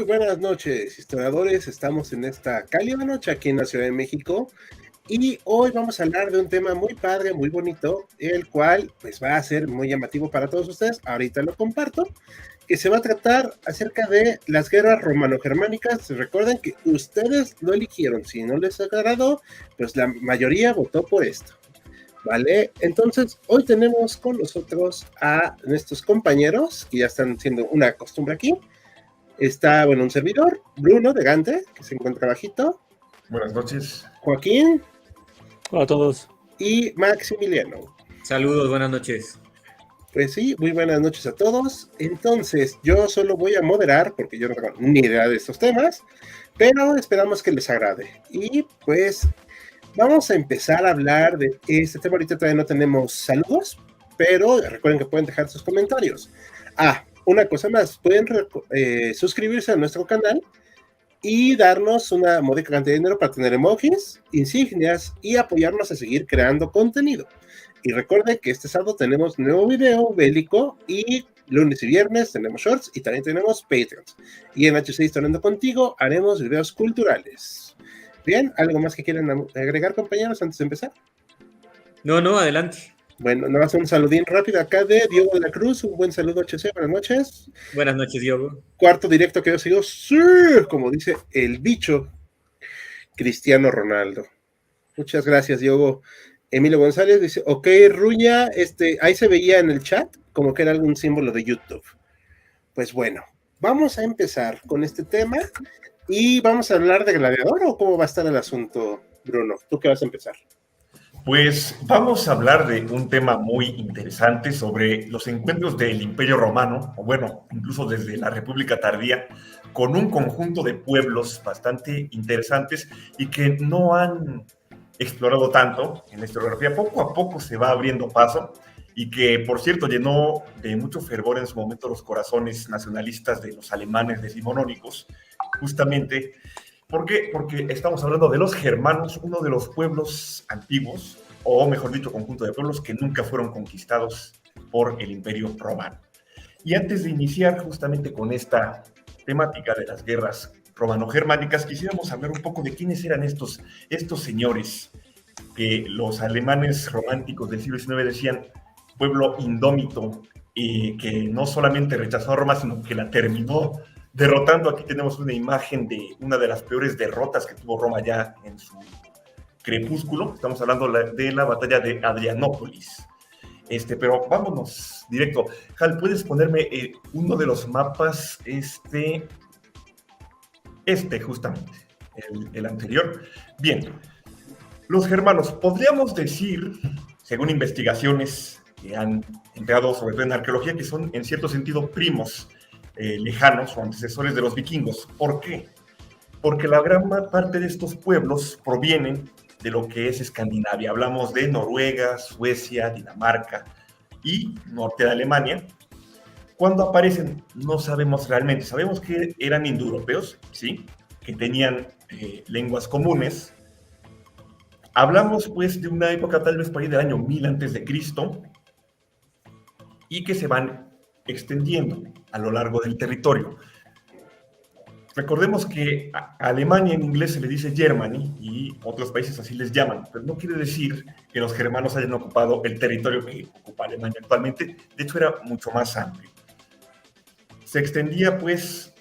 Muy buenas noches, historiadores. Estamos en esta cálida noche aquí en la Ciudad de México y hoy vamos a hablar de un tema muy padre, muy bonito, el cual pues va a ser muy llamativo para todos ustedes. Ahorita lo comparto, que se va a tratar acerca de las guerras romano-germánicas. Recuerden que ustedes lo eligieron, si no les agradó, pues la mayoría votó por esto. Vale, entonces hoy tenemos con nosotros a nuestros compañeros que ya están siendo una costumbre aquí. Está, bueno, un servidor, Bruno de Gante, que se encuentra bajito. Buenas noches. Joaquín. Hola a todos. Y Maximiliano. Saludos, buenas noches. Pues sí, muy buenas noches a todos. Entonces, yo solo voy a moderar, porque yo no tengo ni idea de estos temas, pero esperamos que les agrade. Y pues, vamos a empezar a hablar de este tema. Ahorita todavía no tenemos saludos, pero recuerden que pueden dejar sus comentarios. Una cosa más, pueden suscribirse a nuestro canal y darnos una módica cantidad de dinero para tener emojis, insignias y apoyarnos a seguir creando contenido. Y recuerden que este sábado tenemos nuevo video bélico y lunes y viernes tenemos shorts y también tenemos Patreons. Y en HC Historiando Contigo haremos videos culturales. Bien, ¿algo más que quieran agregar, compañeros, antes de empezar? No, adelante. Bueno, nada más un saludín rápido acá de Diego de la Cruz. Un buen saludo, HC. Buenas noches. Buenas noches, Diego. Cuarto directo que yo sigo, sí, como dice el bicho Cristiano Ronaldo. Muchas gracias, Diego. Emilio González dice, ok, Ruña, ahí se veía en el chat como que era algún símbolo de YouTube. Pues bueno, vamos a empezar con este tema y vamos a hablar de Gladiador, ¿o cómo va a estar el asunto, Bruno? ¿Tú qué vas a empezar? Pues vamos a hablar de un tema muy interesante sobre los encuentros del Imperio Romano, o bueno, incluso desde la República Tardía, con un conjunto de pueblos bastante interesantes y que no han explorado tanto en la historiografía. Poco a poco se va abriendo paso y que, por cierto, llenó de mucho fervor en su momento los corazones nacionalistas de los alemanes decimonónicos, justamente. ¿Por qué? Porque estamos hablando de los germanos, uno de los pueblos antiguos, o mejor dicho, conjunto de pueblos que nunca fueron conquistados por el Imperio Romano. Y antes de iniciar justamente con esta temática de las guerras romano-germánicas, quisiéramos hablar un poco de quiénes eran estos señores que los alemanes románticos del siglo XIX decían pueblo indómito, que no solamente rechazó a Roma, sino que la terminó derrotando. Aquí tenemos una imagen de una de las peores derrotas que tuvo Roma ya en su crepúsculo. Estamos hablando de la batalla de Adrianópolis. Pero vámonos directo. Hal, ¿puedes ponerme uno de los mapas? Justamente, el anterior. Bien, los germanos, podríamos decir, según investigaciones que han entrado sobre todo en arqueología, que son en cierto sentido primos lejanos o antecesores de los vikingos. ¿Por qué? Porque la gran parte de estos pueblos provienen de lo que es Escandinavia. Hablamos de Noruega, Suecia, Dinamarca y norte de Alemania. ¿Cuándo aparecen? No sabemos realmente. Sabemos que eran indoeuropeos, ¿sí? Que tenían lenguas comunes. Hablamos pues de una época tal vez por ahí del año 1000 a.C. y que se van extendiendo a lo largo del territorio. Recordemos que a Alemania en inglés se le dice Germany y otros países así les llaman, pero no quiere decir que los germanos hayan ocupado el territorio que ocupa Alemania actualmente. De hecho, era mucho más amplio. Se extendía pues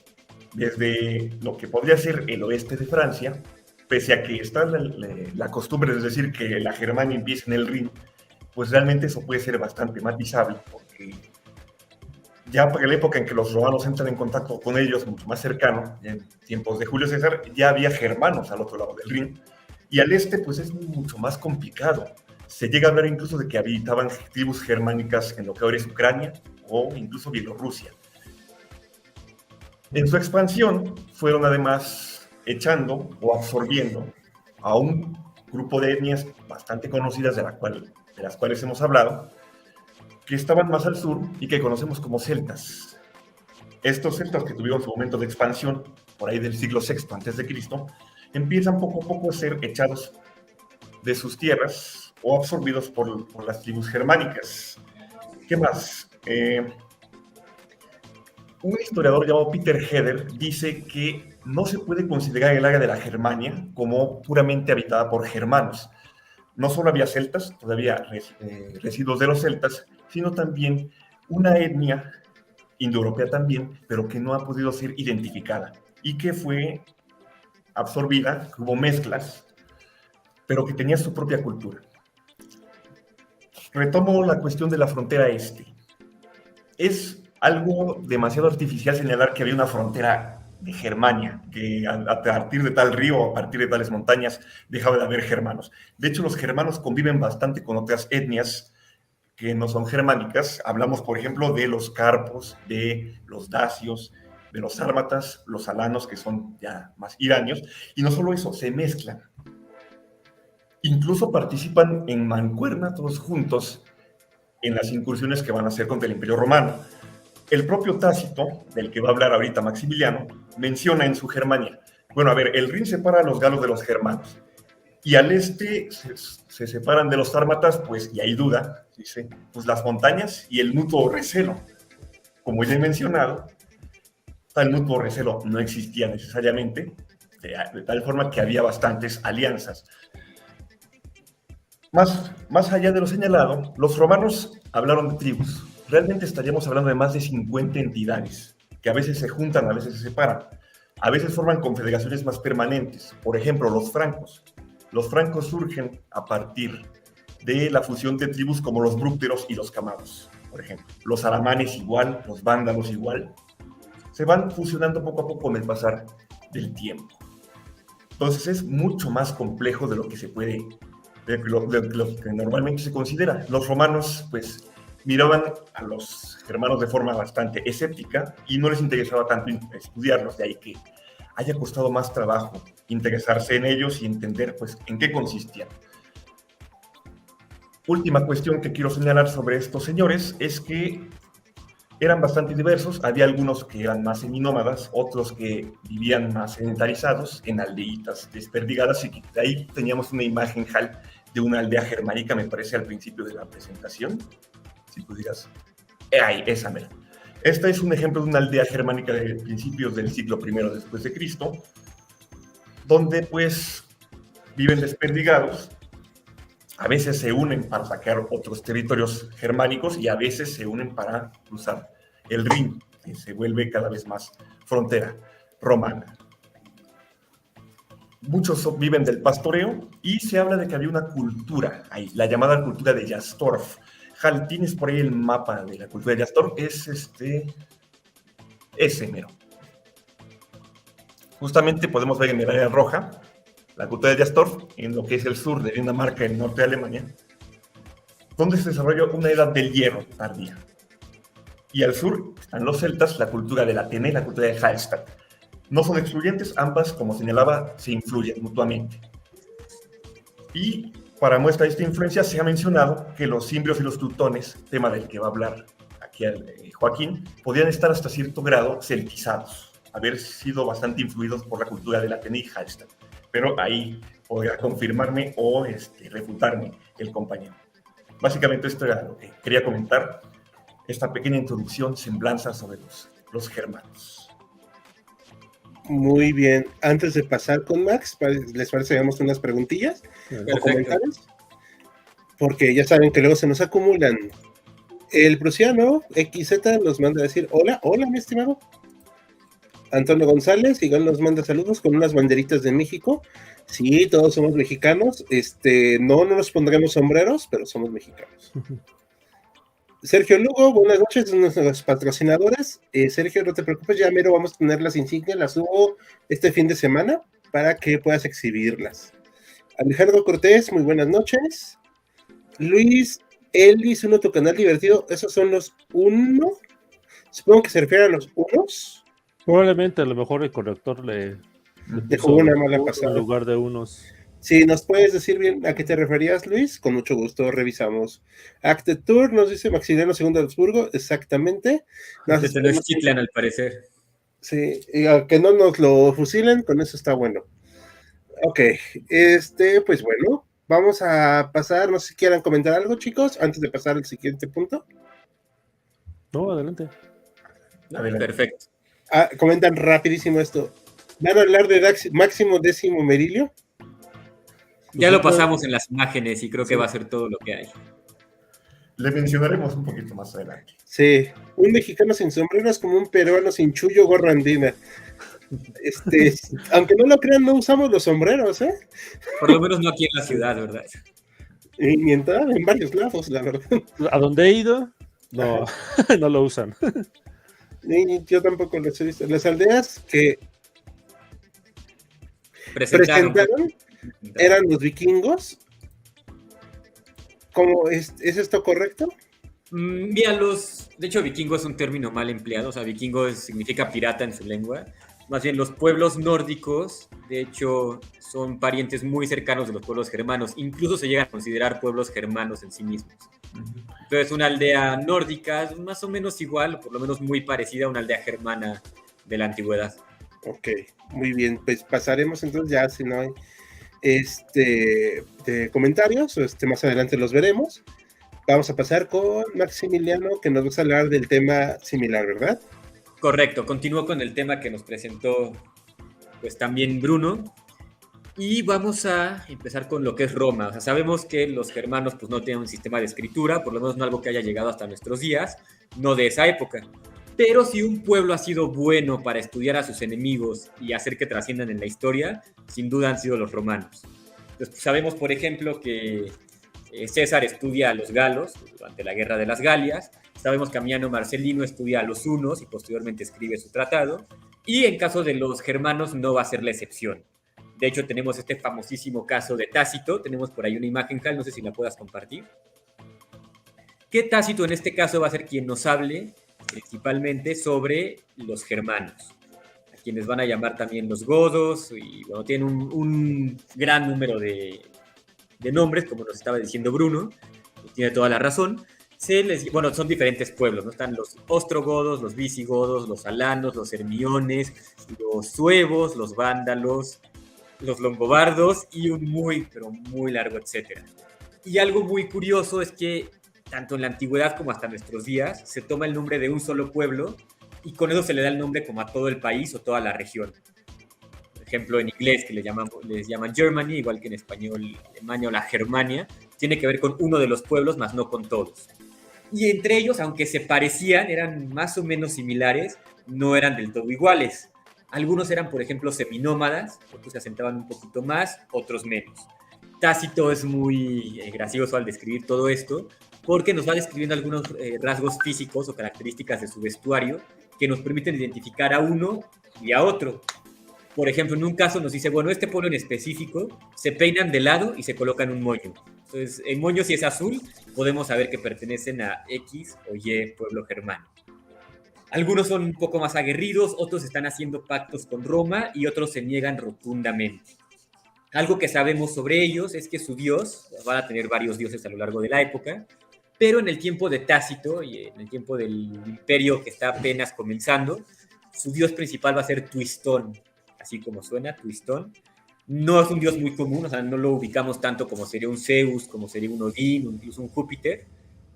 desde lo que podría ser el oeste de Francia, pese a que está la costumbre de decir que la Germania empieza en el Rin, pues realmente eso puede ser bastante matizable, porque ya para la época en que los romanos entran en contacto con ellos, mucho más cercano, en tiempos de Julio César, ya había germanos al otro lado del Rin, y al este pues es mucho más complicado. Se llega a hablar incluso de que habitaban tribus germánicas en lo que ahora es Ucrania o incluso Bielorrusia. En su expansión fueron además echando o absorbiendo a un grupo de etnias bastante conocidas de las cuales hemos hablado, que estaban más al sur y que conocemos como celtas. Estos celtas que tuvieron su momento de expansión por ahí del siglo VI a.C., empiezan poco a poco a ser echados de sus tierras o absorbidos por las tribus germánicas. ¿Qué más? Un historiador llamado Peter Heder dice que no se puede considerar el área de la Germania como puramente habitada por germanos. No solo había celtas, todavía residuos de los celtas, sino también una etnia indoeuropea también, pero que no ha podido ser identificada y que fue absorbida, que hubo mezclas, pero que tenía su propia cultura. Retomo la cuestión de la frontera este. Es algo demasiado artificial señalar que había una frontera de Germania, que a partir de tal río, a partir de tales montañas, dejaba de haber germanos. De hecho, los germanos conviven bastante con otras etnias que no son germánicas. Hablamos, por ejemplo, de los carpos, de los dacios, de los sármatas, los alanos, que son ya más iranios, y no solo eso, se mezclan. Incluso participan en mancuerna todos juntos en las incursiones que van a hacer contra el Imperio Romano. El propio Tácito, del que va a hablar ahorita Maximiliano, menciona en su Germania, bueno, a ver, el Rin separa a los galos de los germanos, y al este se separan de los sármatas, pues, y hay duda, dice, pues las montañas y el mutuo recelo. Como ya he mencionado, tal mutuo recelo no existía necesariamente, de tal forma que había bastantes alianzas. Más allá de lo señalado, los romanos hablaron de tribus. Realmente estaríamos hablando de más de 50 entidades, que a veces se juntan, a veces se separan. A veces forman confederaciones más permanentes. Por ejemplo, los francos. Los francos surgen a partir de la fusión de tribus como los brúcteros y los camados, por ejemplo. Los aramanes igual, los vándalos igual. Se van fusionando poco a poco con el pasar del tiempo. Entonces es mucho más complejo de lo que se puede, de lo que normalmente se considera. Los romanos, pues, miraban a los germanos de forma bastante escéptica y no les interesaba tanto estudiarlos, de ahí que haya costado más trabajo interesarse en ellos y entender, pues, en qué consistían. Última cuestión que quiero señalar sobre estos señores es que eran bastante diversos. Había algunos que eran más seminómadas, otros que vivían más sedentarizados en aldeitas desperdigadas, y de ahí teníamos una imagen, Hal, de una aldea germánica, me parece, al principio de la presentación. Si pudieras... ahí, esa mera. Esta es un ejemplo de una aldea germánica de principios del siglo I después de Cristo, donde pues viven desperdigados. A veces se unen para saquear otros territorios germánicos y a veces se unen para cruzar el Rin, que se vuelve cada vez más frontera romana. Muchos viven del pastoreo y se habla de que había una cultura ahí, la llamada cultura de Jastorf. Hal, ¿tienes por ahí el mapa de la cultura de Jastorf? Es ese mero. Justamente podemos ver en el área roja la cultura de Jastorf, en lo que es el sur de Dinamarca, el norte de Alemania, donde se desarrolló una edad del hierro tardía. Y al sur están los celtas, la cultura de la Atene y la cultura de Hallstatt. No son excluyentes, ambas, como señalaba, se influyen mutuamente. Y para muestra de esta influencia se ha mencionado que los cimbrios y los teutones, tema del que va a hablar aquí Joaquín, podían estar hasta cierto grado celtizados, haber sido bastante influidos por la cultura de la Atene y Hallstatt. Pero ahí podrá confirmarme o refutarme el compañero. Básicamente esto era lo que quería comentar, esta pequeña introducción, semblanza sobre los germanos. Muy bien. Antes de pasar con Max, ¿les parece que hagamos unas preguntillas o comentarios? Porque ya saben que luego se nos acumulan. El prusiano XZ nos manda a decir, hola, mi estimado. Antonio González igual nos manda saludos con unas banderitas de México. Sí, todos somos mexicanos. No nos pondremos sombreros, pero somos mexicanos. Sergio Lugo, buenas noches, nuestros patrocinadores. Sergio, no te preocupes, ya mero vamos a tener las insignias, las subo este fin de semana para que puedas exhibirlas. Alejandro Cortés, muy buenas noches. Luis Elvis, tu canal divertido, esos son los uno. Supongo que se refiere a los unos. Probablemente, a lo mejor el corrector le dejó una mala pasada en lugar de unos. Si nos puedes decir bien a qué te referías, Luis, con mucho gusto revisamos. Acted Tour nos dice Maximiliano II de Habsburgo, exactamente. Este no es Chitlan, al parecer. Sí, y a que no nos lo fusilen, con eso está bueno. Ok, pues bueno, vamos a pasar, no sé si quieran comentar algo, chicos, antes de pasar al siguiente punto. No, adelante. Adelante. Perfecto. Comentan rapidísimo esto. ¿Van a hablar de Máximo Décimo Merilio? Ya lo Nosotros- pasamos en las imágenes y creo que va a ser todo lo que hay. Le mencionaremos un poquito más adelante. Sí, un mexicano sin sombrero es como un peruano sin chullo, gorra andina. Aunque no lo crean, no usamos los sombreros, ¿eh? Por lo menos no aquí en la ciudad, ¿verdad? Y en varios lados, la verdad. A donde he ido, no, no lo usan. Y yo tampoco los he visto. Las aldeas que Presentaron. presentaron eran los vikingos. ¿Cómo es esto correcto? Mira, de hecho, vikingo es un término mal empleado, o sea, vikingo significa pirata en su lengua. Más bien, los pueblos nórdicos, de hecho, son parientes muy cercanos de los pueblos germanos, incluso se llegan a considerar pueblos germanos en sí mismos. Entonces, una aldea nórdica es más o menos igual, o por lo menos muy parecida a una aldea germana de la antigüedad. Ok, muy bien, pues pasaremos entonces ya, si no hay de comentarios, más adelante los veremos. Vamos a pasar con Maximiliano, que nos va a hablar del tema similar, ¿verdad? Correcto, continúo con el tema que nos presentó pues también Bruno. Y vamos a empezar con lo que es Roma. O sea, sabemos que los germanos pues, no tienen un sistema de escritura, por lo menos no algo que haya llegado hasta nuestros días, no de esa época. Pero si un pueblo ha sido bueno para estudiar a sus enemigos y hacer que trasciendan en la historia, sin duda han sido los romanos. Entonces, pues, sabemos, por ejemplo, que César estudia a los galos durante la Guerra de las Galias. Sabemos que Ammiano Marcelino estudia a los hunos y posteriormente escribe su tratado. Y en caso de los germanos no va a ser la excepción. De hecho, tenemos este famosísimo caso de Tácito. Tenemos por ahí una imagen, Hal, no sé si la puedas compartir. Que Tácito en este caso va a ser quien nos hable principalmente sobre los germanos, a quienes van a llamar también los godos, y bueno, tienen un gran número de nombres, como nos estaba diciendo Bruno, tiene toda la razón. Bueno, son diferentes pueblos, ¿no? Están los ostrogodos, los visigodos, los alanos, los hermiones, los suevos, los vándalos, los longobardos y un muy, pero muy largo etcétera. Y algo muy curioso es que tanto en la antigüedad como hasta nuestros días se toma el nombre de un solo pueblo y con eso se le da el nombre como a todo el país o toda la región. Por ejemplo, en inglés que les llaman Germany, igual que en español Alemania o la Germania, tiene que ver con uno de los pueblos, más no con todos. Y entre ellos, aunque se parecían, eran más o menos similares, no eran del todo iguales. Algunos eran, por ejemplo, seminómadas, otros se asentaban un poquito más, otros menos. Tácito es muy gracioso al describir todo esto, porque nos va describiendo algunos rasgos físicos o características de su vestuario que nos permiten identificar a uno y a otro. Por ejemplo, en un caso nos dice, bueno, este pueblo en específico se peinan de lado y se colocan un moño. Entonces, el moño si es azul, podemos saber que pertenecen a X o Y pueblo germano. Algunos son un poco más aguerridos, otros están haciendo pactos con Roma y otros se niegan rotundamente. Algo que sabemos sobre ellos es que su dios, van a tener varios dioses a lo largo de la época, pero en el tiempo de Tácito y en el tiempo del imperio que está apenas comenzando, su dios principal va a ser Tuistón, así como suena, Tuistón. No es un dios muy común, o sea, no lo ubicamos tanto como sería un Zeus, como sería un Odín, o incluso un Júpiter,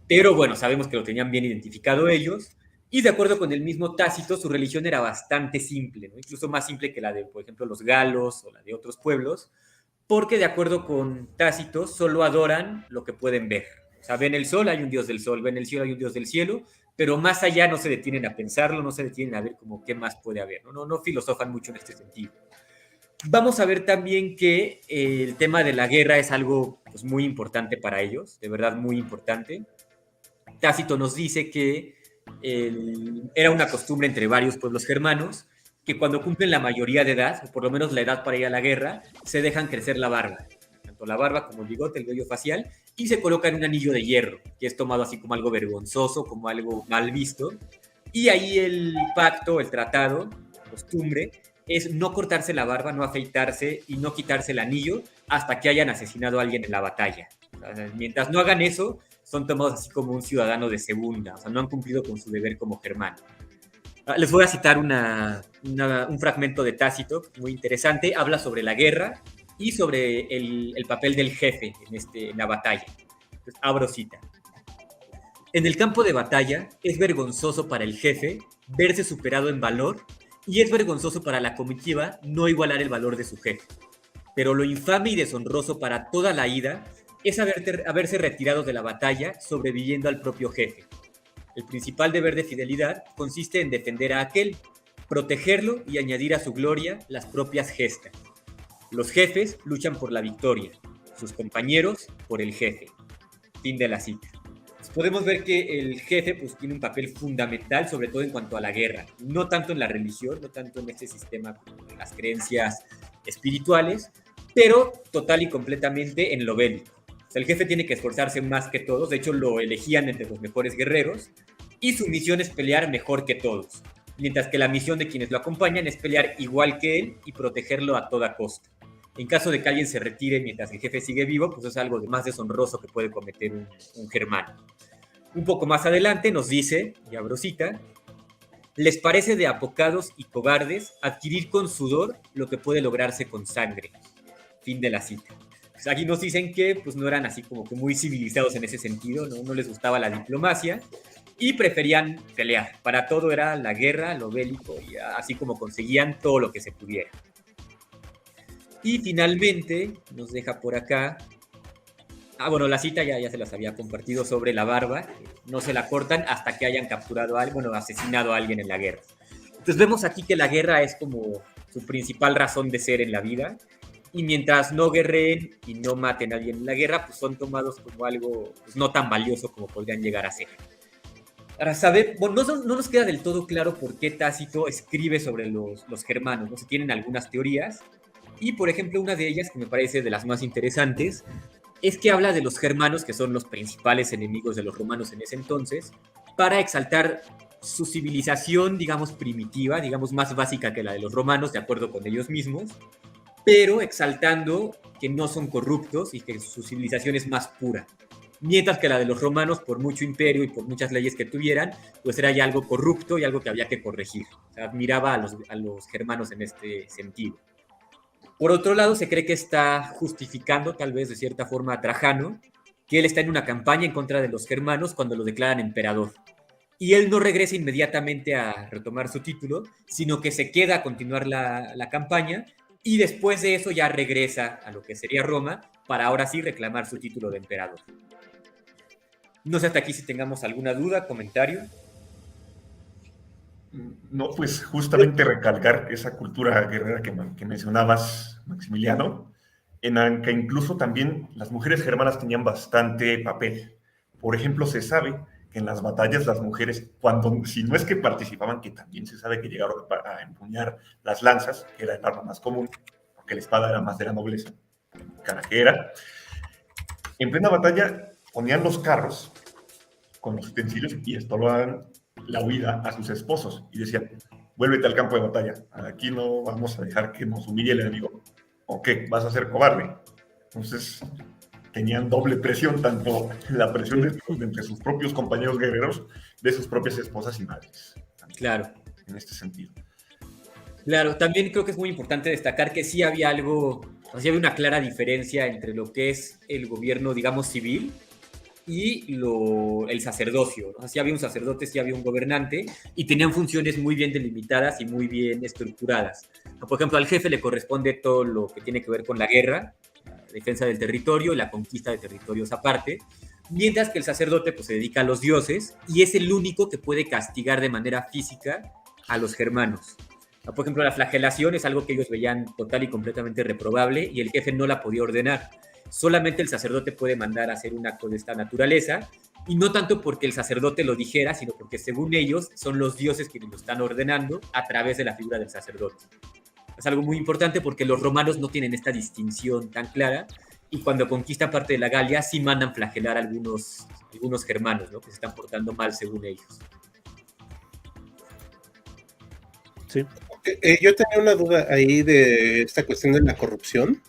pero bueno, sabemos que lo tenían bien identificado ellos, y de acuerdo con el mismo Tácito, su religión era bastante simple, ¿no? Incluso más simple que la de, por ejemplo, los galos o la de otros pueblos, porque de acuerdo con Tácito, solo adoran lo que pueden ver. O sea, ven el sol, hay un dios del sol, ven el cielo, hay un dios del cielo, pero más allá no se detienen a pensarlo, no se detienen a ver como qué más puede haber, no filosofan mucho en este sentido. Vamos a ver también que el tema de la guerra es algo pues, muy importante para ellos, de verdad muy importante. Tácito nos dice que era una costumbre entre varios pueblos germanos que cuando cumplen la mayoría de edad, o por lo menos la edad para ir a la guerra, se dejan crecer la barba. Tanto la barba como el bigote, el vello facial, y se colocan un anillo de hierro, que es tomado así como algo vergonzoso, como algo mal visto. Y ahí el pacto, el tratado, la costumbre, es no cortarse la barba, no afeitarse y no quitarse el anillo hasta que hayan asesinado a alguien en la batalla. O sea, mientras no hagan eso, son tomados así como un ciudadano de segunda, o sea, no han cumplido con su deber como germano. Les voy a citar un fragmento de Tácito muy interesante, habla sobre la guerra y sobre el papel del jefe en la batalla. Entonces, abro cita. En el campo de batalla es vergonzoso para el jefe verse superado en valor, y es vergonzoso para la comitiva no igualar el valor de su jefe. Pero lo infame y deshonroso para toda la ida es haberse retirado de la batalla sobreviviendo al propio jefe. El principal deber de fidelidad consiste en defender a aquel, protegerlo y añadir a su gloria las propias gestas. Los jefes luchan por la victoria, sus compañeros por el jefe. Fin de la cita. Pues podemos ver que el jefe pues, tiene un papel fundamental, sobre todo en cuanto a la guerra, no tanto en la religión, no tanto en este sistema como en las creencias espirituales, pero total y completamente en lo bélico. O sea, el jefe tiene que esforzarse más que todos, de hecho lo elegían entre los mejores guerreros, y su misión es pelear mejor que todos, mientras que la misión de quienes lo acompañan es pelear igual que él y protegerlo a toda costa. En caso de que alguien se retire mientras el jefe sigue vivo, pues es algo más deshonroso que puede cometer un germano. Un poco más adelante nos dice, y abro cita, les parece de apocados y cobardes adquirir con sudor lo que puede lograrse con sangre. Fin de la cita. Pues aquí nos dicen que pues, no eran así como que muy civilizados en ese sentido, no les gustaba la diplomacia y preferían pelear. Para todo era la guerra, lo bélico, y así como conseguían todo lo que se pudiera. Y finalmente nos deja por acá, bueno, la cita ya se las había compartido sobre la barba, no se la cortan hasta que hayan capturado a alguien, bueno, asesinado a alguien en la guerra. Entonces vemos aquí que la guerra es como su principal razón de ser en la vida, y mientras no guerreen y no maten a alguien en la guerra, pues son tomados como algo pues, no tan valioso como podrían llegar a ser. Para saber, bueno, no nos queda del todo claro por qué Tácito escribe sobre los germanos, ¿no? Se tienen algunas teorías, y por ejemplo una de ellas, que me parece de las más interesantes, es que habla de los germanos, que son los principales enemigos de los romanos en ese entonces, para exaltar su civilización, digamos, primitiva, digamos, más básica que la de los romanos, de acuerdo con ellos mismos, pero exaltando que no son corruptos y que su civilización es más pura. Mientras que la de los romanos, por mucho imperio y por muchas leyes que tuvieran, pues era ya algo corrupto y algo que había que corregir. O sea, admiraba a los germanos en este sentido. Por otro lado, se cree que está justificando, tal vez de cierta forma, a Trajano, que él está en una campaña en contra de los germanos cuando lo declaran emperador. Y él no regresa inmediatamente a retomar su título, sino que se queda a continuar la campaña y después de eso ya regresa a lo que sería Roma para ahora sí reclamar su título de emperador. No sé hasta aquí si tengamos alguna duda, comentario. No, pues justamente recalcar esa cultura guerrera que mencionabas, Maximiliano, en la que incluso también las mujeres germanas tenían bastante papel. Por ejemplo, se sabe que en las batallas las mujeres, si no es que participaban, que también se sabe que llegaron a empuñar las lanzas, que era el arma más común, porque la espada era más de la nobleza, carajera. En plena batalla ponían los carros con los utensilios y estorbaban la huida a sus esposos y decían, vuélvete al campo de batalla, aquí no vamos a dejar que nos humille el enemigo, ¿o qué? ¿Vas a ser cobarde? Entonces tenían doble presión, tanto la presión de entre sus propios compañeros guerreros, de sus propias esposas y madres. Claro. En este sentido. Claro, también creo que es muy importante destacar que sí había sí había una clara diferencia entre lo que es el gobierno, digamos, civil y el sacerdocio, ¿no? Sí había un sacerdote, sí había un gobernante y tenían funciones muy bien delimitadas y muy bien estructuradas. Por ejemplo, al jefe le corresponde todo lo que tiene que ver con la guerra, la defensa del territorio y la conquista de territorios aparte, mientras que el sacerdote pues, se dedica a los dioses y es el único que puede castigar de manera física a los germanos. Por ejemplo, la flagelación es algo que ellos veían total y completamente reprobable y el jefe no la podía ordenar. Solamente el sacerdote puede mandar a hacer un acto de esta naturaleza, y no tanto porque el sacerdote lo dijera, sino porque según ellos son los dioses quienes lo están ordenando a través de la figura del sacerdote. Es algo muy importante porque los romanos no tienen esta distinción tan clara, y cuando conquistan parte de la Galia sí mandan flagelar a algunos germanos, ¿no? Que se están portando mal según ellos. Sí. Yo tenía una duda ahí de esta cuestión de la corrupción.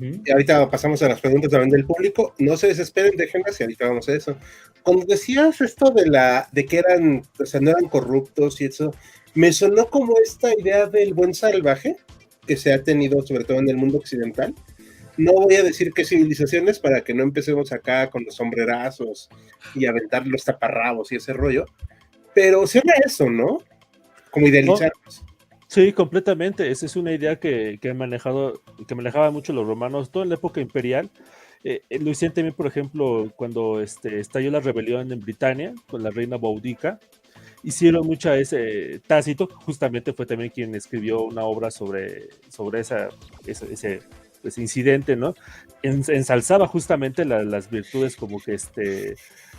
Y ahorita pasamos a las preguntas también del público. No se desesperen, déjenlas y ahorita vamos a eso. Cuando decías esto de que eran, o sea, no eran corruptos y eso, me sonó como esta idea del buen salvaje que se ha tenido sobre todo en el mundo occidental. No voy a decir qué civilizaciones para que no empecemos acá con los sombrerazos y aventar los taparrabos y ese rollo, pero sí era eso, ¿no? como idealizarlos. Sí, completamente. Esa es una idea que manejaban mucho los romanos, toda la época imperial. Lo hicieron también, por ejemplo, cuando estalló la rebelión en Britania con la reina Boudica. Hicieron mucha Tácito, justamente fue también quien escribió una obra sobre ese incidente, ¿no? Ensalzaba justamente las virtudes como que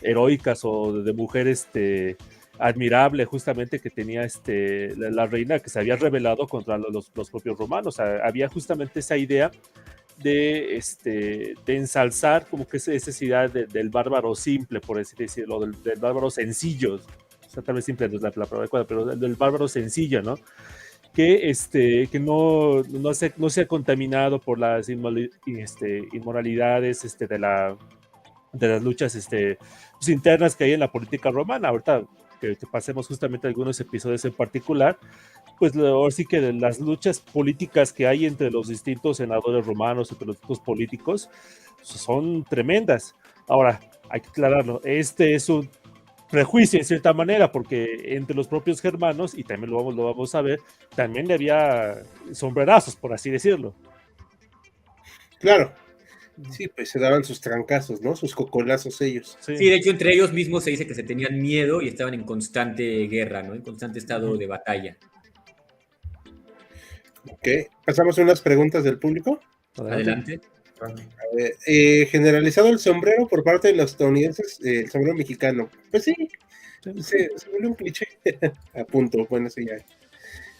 heroicas o de mujer admirable justamente que tenía la reina que se había rebelado contra los propios romanos. O sea, había justamente esa idea de ensalzar como que esa necesidad del bárbaro simple, por así decirlo, del bárbaro sencillo. O sea, tal vez simple no es la palabra adecuada, pero del bárbaro sencillo, ¿no? Que no sea contaminado por las inmoralidades de las luchas pues, internas que hay en la política romana. Ahorita que pasemos justamente algunos episodios en particular, pues ahora sí que las luchas políticas que hay entre los distintos senadores romanos, entre los distintos políticos, son tremendas. Ahora, hay que aclararlo, es un prejuicio en cierta manera, porque entre los propios germanos, y también lo vamos a ver, también había sombrerazos, por así decirlo. Claro. Sí, pues se daban sus trancazos, ¿no? Sus cocolazos ellos. Sí, de hecho, entre ellos mismos se dice que se tenían miedo y estaban en constante guerra, ¿no? En constante estado de batalla. Ok, pasamos a unas preguntas del público. Adelante. A ver, generalizado el sombrero por parte de los estadounidenses, el sombrero mexicano. Pues sí, se vuelve un cliché. A punto, bueno, sí ya.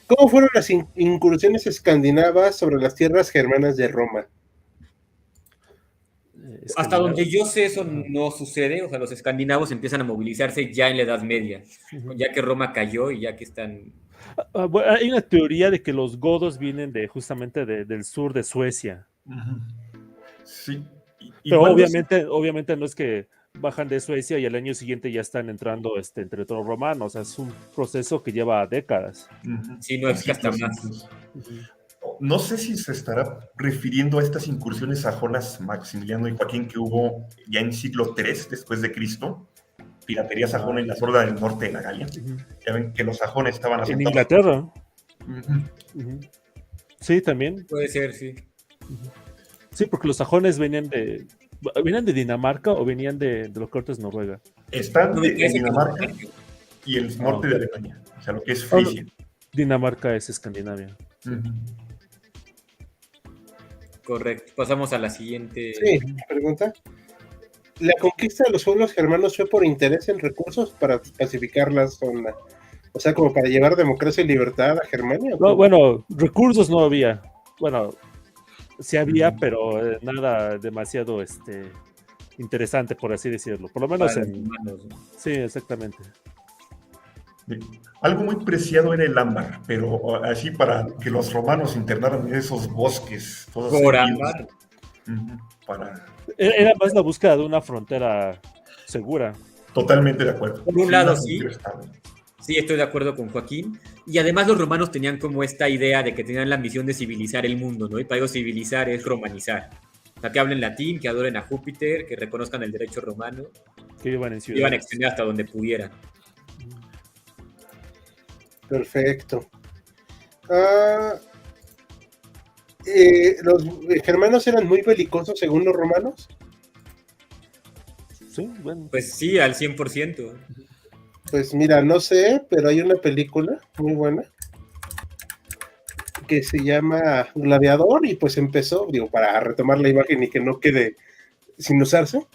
¿Cómo fueron las incursiones escandinavas sobre las tierras germanas de Roma? Hasta donde yo sé, eso no sucede. O sea, los escandinavos empiezan a movilizarse ya en la Edad Media, ya que Roma cayó y ya que están... Bueno, hay una teoría de que los godos vienen justamente del sur de Suecia. Sí. Pero obviamente no es que bajan de Suecia y al año siguiente ya están entrando en territorio romano. O sea, es un proceso que lleva décadas. Sí, no es que hasta más. No sé si se estará refiriendo a estas incursiones sajonas, Maximiliano y Joaquín, que hubo ya en siglo III después de Cristo, piratería sajona en la Sorda del norte de la Galia. Ya ven que los sajones estaban En asentados. Inglaterra. Sí, también. Puede ser, sí. Sí, porque los sajones venían de Dinamarca o venían de los cortes de Noruega. Están en Dinamarca y el norte de Alemania, o sea, lo que es Frisia. Dinamarca es Escandinavia. Correcto. Pasamos a la siguiente. Sí, pregunta. ¿La conquista de los pueblos germanos fue por interés en recursos para pacificar la zona? O sea, como para llevar democracia y libertad a Germania. No, bueno, recursos no había. Bueno, sí había, pero nada demasiado interesante, por así decirlo. Por lo menos Sí, exactamente. Algo muy preciado era el ámbar, pero así para que los romanos internaran en esos bosques. Todos por ámbar. Era más la búsqueda de una frontera segura. Totalmente de acuerdo. Por un lado, sí. Sí, estoy de acuerdo con Joaquín. Y además los romanos tenían como esta idea de que tenían la misión de civilizar el mundo, ¿no? Y para ellos civilizar es romanizar. O sea, que hablen latín, que adoren a Júpiter, que reconozcan el derecho romano. Que vivan en ciudades. Iban a extender hasta donde pudieran. Perfecto. ¿Los germanos eran muy belicosos según los romanos? Sí, bueno. Pues sí, al 100%. Pues mira, no sé, pero hay una película muy buena que se llama Gladiador y pues empezó, digo, para retomar la imagen y que no quede sin usarse,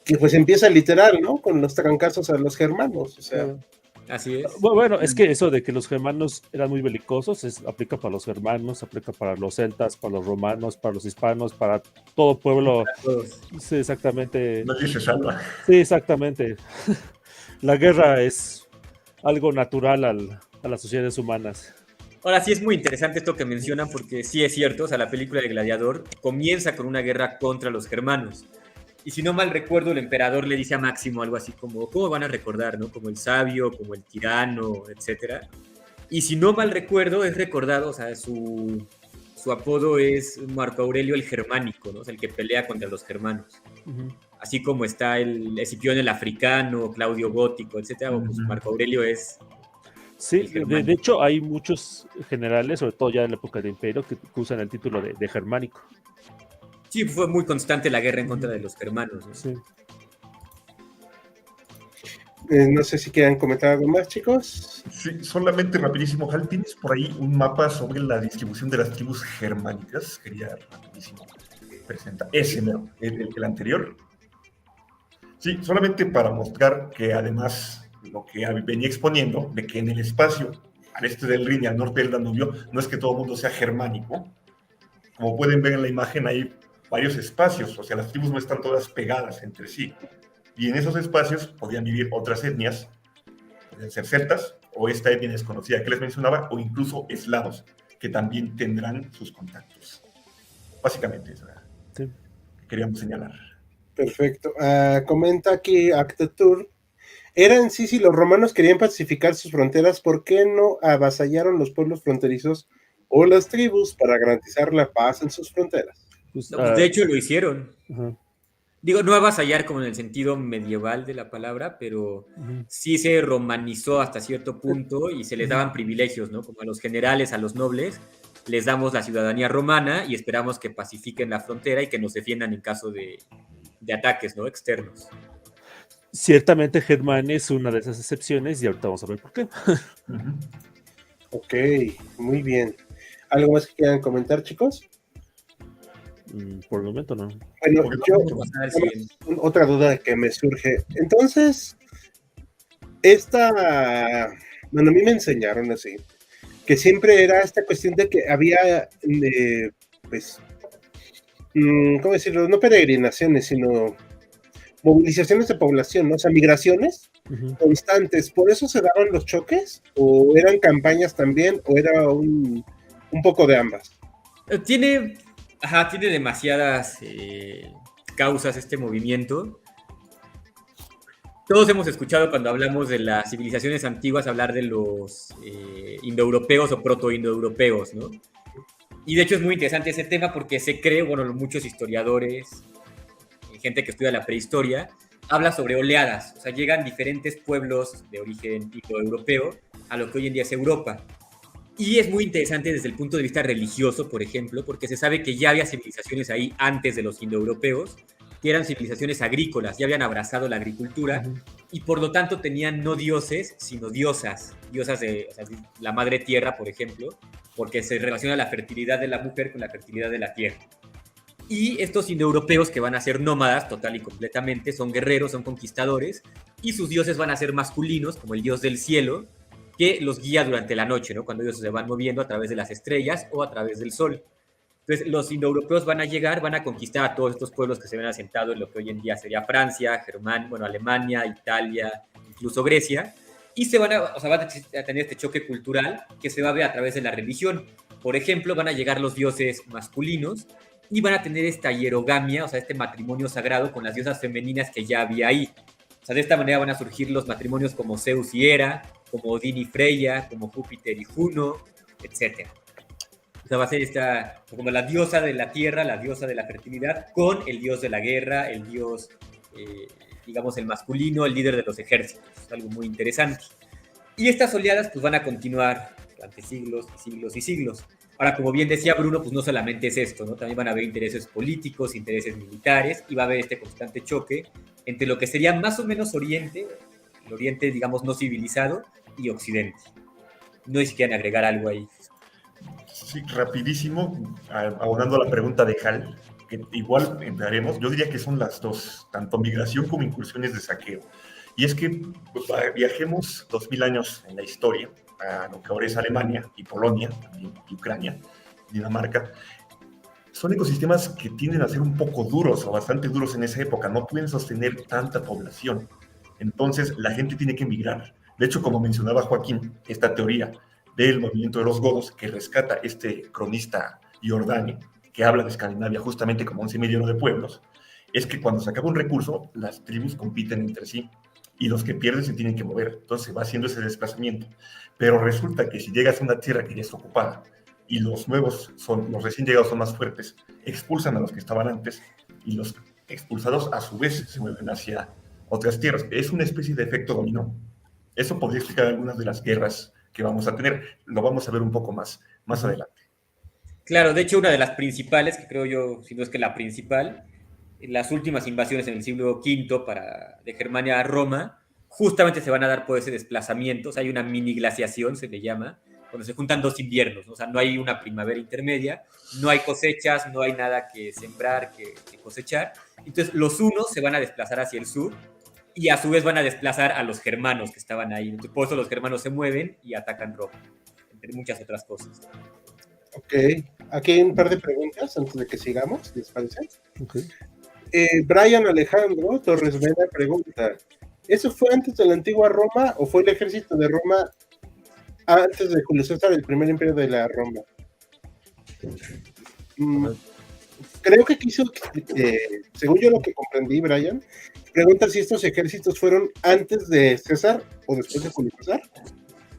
que pues empieza literal, ¿no? Con los trancazos a los germanos, o sea... Así es. Bueno, es que eso de que los germanos eran muy belicosos aplica para los germanos, aplica para los celtas, para los romanos, para los hispanos, para todo pueblo. Sí, exactamente. Nadie se salva. Sí, exactamente. La guerra es algo natural a las sociedades humanas. Ahora sí es muy interesante esto que mencionan porque sí es cierto, o sea, la película de Gladiador comienza con una guerra contra los germanos. Y si no mal recuerdo, el emperador le dice a Máximo algo así como, ¿cómo van a recordar, no? Como el sabio, como el tirano, etc. Y si no mal recuerdo, es recordado, o sea, su apodo es Marco Aurelio el Germánico, ¿no? O sea, el que pelea contra los germanos. Así como está el Escipión el Africano, Claudio Gótico, etc. Pues Marco Aurelio es Sí, de hecho hay muchos generales, sobre todo ya en la época del Imperio, que usan el título de germánico. Sí, fue muy constante la guerra en contra de los germanos, ¿no? Sí. No sé si quieran comentar algo más, chicos. Sí, solamente rapidísimo, Hal, ¿tienes por ahí un mapa sobre la distribución de las tribus germánicas? Quería rapidísimo presentar. Ese, ¿no? El anterior. Sí, solamente para mostrar que además lo que venía exponiendo, de que en el espacio al este del Rin y al norte del Danubio, no es que todo el mundo sea germánico. Como pueden ver en la imagen, hay varios espacios, o sea, las tribus no están todas pegadas entre sí. Y en esos espacios podían vivir otras etnias, podían ser celtas, o esta etnia desconocida que les mencionaba, o incluso eslavos, que también tendrán sus contactos. Básicamente, eso era Sí. que queríamos señalar. Perfecto. Comenta aquí Actatur. Era en sí, si los romanos querían pacificar sus fronteras, ¿por qué no avasallaron los pueblos fronterizos o las tribus para garantizar la paz en sus fronteras? Pues, No, pues de hecho lo hicieron. uh-huh. Digo, no avasallar como en el sentido medieval de la palabra, pero sí se romanizó hasta cierto punto y se les daban privilegios, ¿no? Como a los generales, a los nobles, les damos la ciudadanía romana y esperamos que pacifiquen la frontera y que nos defiendan en caso de ataques, ¿no? Externos. Ciertamente Germán es una de esas excepciones y ahorita vamos a ver por qué. Ok, muy bien. ¿Algo más que quieran comentar, chicos? Por el momento no. Bueno, otra duda que me surge. Entonces, bueno, a mí me enseñaron así, que siempre era esta cuestión de que había, pues, ¿cómo decirlo? No peregrinaciones, sino movilizaciones de población, ¿no? O sea, migraciones constantes. ¿Por eso se daban los choques? ¿O eran campañas también? ¿O era un poco de ambas? Tiene demasiadas causas este movimiento. Todos hemos escuchado cuando hablamos de las civilizaciones antiguas hablar de los indoeuropeos o proto-indoeuropeos, ¿no? Y de hecho es muy interesante ese tema porque se cree, bueno, muchos historiadores, gente que estudia la prehistoria, habla sobre oleadas. O sea, llegan diferentes pueblos de origen indoeuropeo a lo que hoy en día es Europa. Y es muy interesante desde el punto de vista religioso, por ejemplo, porque se sabe que ya había civilizaciones ahí antes de los indoeuropeos, que eran civilizaciones agrícolas, ya habían abrazado la agricultura, y por lo tanto tenían no dioses, sino diosas de, o sea, la madre tierra, por ejemplo, porque se relaciona la fertilidad de la mujer con la fertilidad de la tierra. Y estos indoeuropeos que van a ser nómadas total y completamente, son guerreros, son conquistadores, y sus dioses van a ser masculinos, como el dios del cielo, que los guía durante la noche, ¿no? Cuando ellos se van moviendo a través de las estrellas o a través del sol. Entonces, los indoeuropeos van a llegar, van a conquistar a todos estos pueblos que se ven asentados en lo que hoy en día sería Francia, Alemania, Italia, incluso Grecia, y van a tener este choque cultural que se va a ver a través de la religión. Por ejemplo, van a llegar los dioses masculinos y van a tener esta hierogamia, o sea, este matrimonio sagrado con las diosas femeninas que ya había ahí. O sea, de esta manera van a surgir los matrimonios como Zeus y Hera, como Odín y Freya, como Júpiter y Juno, etc. O sea, va a ser esta, como la diosa de la tierra, la diosa de la fertilidad, con el dios de la guerra, el dios, digamos, el masculino, el líder de los ejércitos. Es algo muy interesante. Y estas oleadas pues van a continuar durante siglos y siglos y siglos. Ahora, como bien decía Bruno, pues no solamente es esto, ¿no? También van a haber intereses políticos, intereses militares, y va a haber este constante choque entre lo que sería más o menos Oriente, el Oriente, digamos, no civilizado, y Occidente. No sé si quieren agregar algo ahí. Sí, rapidísimo, abonando a la pregunta de Hal, que igual emplearemos, yo diría que son las dos, tanto migración como incursiones de saqueo. Y es que pues, viajemos 2000 años en la historia, a lo que ahora es Alemania y Polonia, también y Ucrania, Dinamarca. Son ecosistemas que tienden a ser un poco duros o bastante duros en esa época, no pueden sostener tanta población. Entonces la gente tiene que emigrar. De hecho, como mencionaba Joaquín, esta teoría del movimiento de los godos que rescata este cronista Giordani, que habla de Escandinavia justamente como un semillero de pueblos, es que cuando se acaba un recurso, las tribus compiten entre sí y los que pierden se tienen que mover. Entonces va haciendo ese desplazamiento. Pero resulta que si llegas a una tierra que ya está ocupada y los recién llegados son más fuertes, expulsan a los que estaban antes y los expulsados a su vez se mueven hacia otras tierras. Es una especie de efecto dominó. Eso podría explicar algunas de las guerras que vamos a tener. Lo vamos a ver un poco más adelante. Claro, de hecho, una de las principales, que creo yo, si no es que la principal, las últimas invasiones en el siglo V de Germania a Roma, justamente se van a dar por ese desplazamiento. O sea, hay una mini glaciación, se le llama, cuando se juntan dos inviernos, ¿no? O sea, no hay una primavera intermedia, no hay cosechas, no hay nada que sembrar, que cosechar. Entonces, los hunos se van a desplazar hacia el sur y a su vez van a desplazar a los germanos que estaban ahí. Entonces, por eso los germanos se mueven y atacan Roma, entre muchas otras cosas. Ok, aquí hay un par de preguntas antes de que sigamos, ¿les parece? Okay. Brian Alejandro Torres Vela pregunta, ¿eso fue antes de la antigua Roma o fue el ejército de Roma antes de Julio César, el primer imperio de la Roma? Creo que quiso, según yo lo que comprendí, Brian, pregunta si estos ejércitos fueron antes de César o después de Julio César.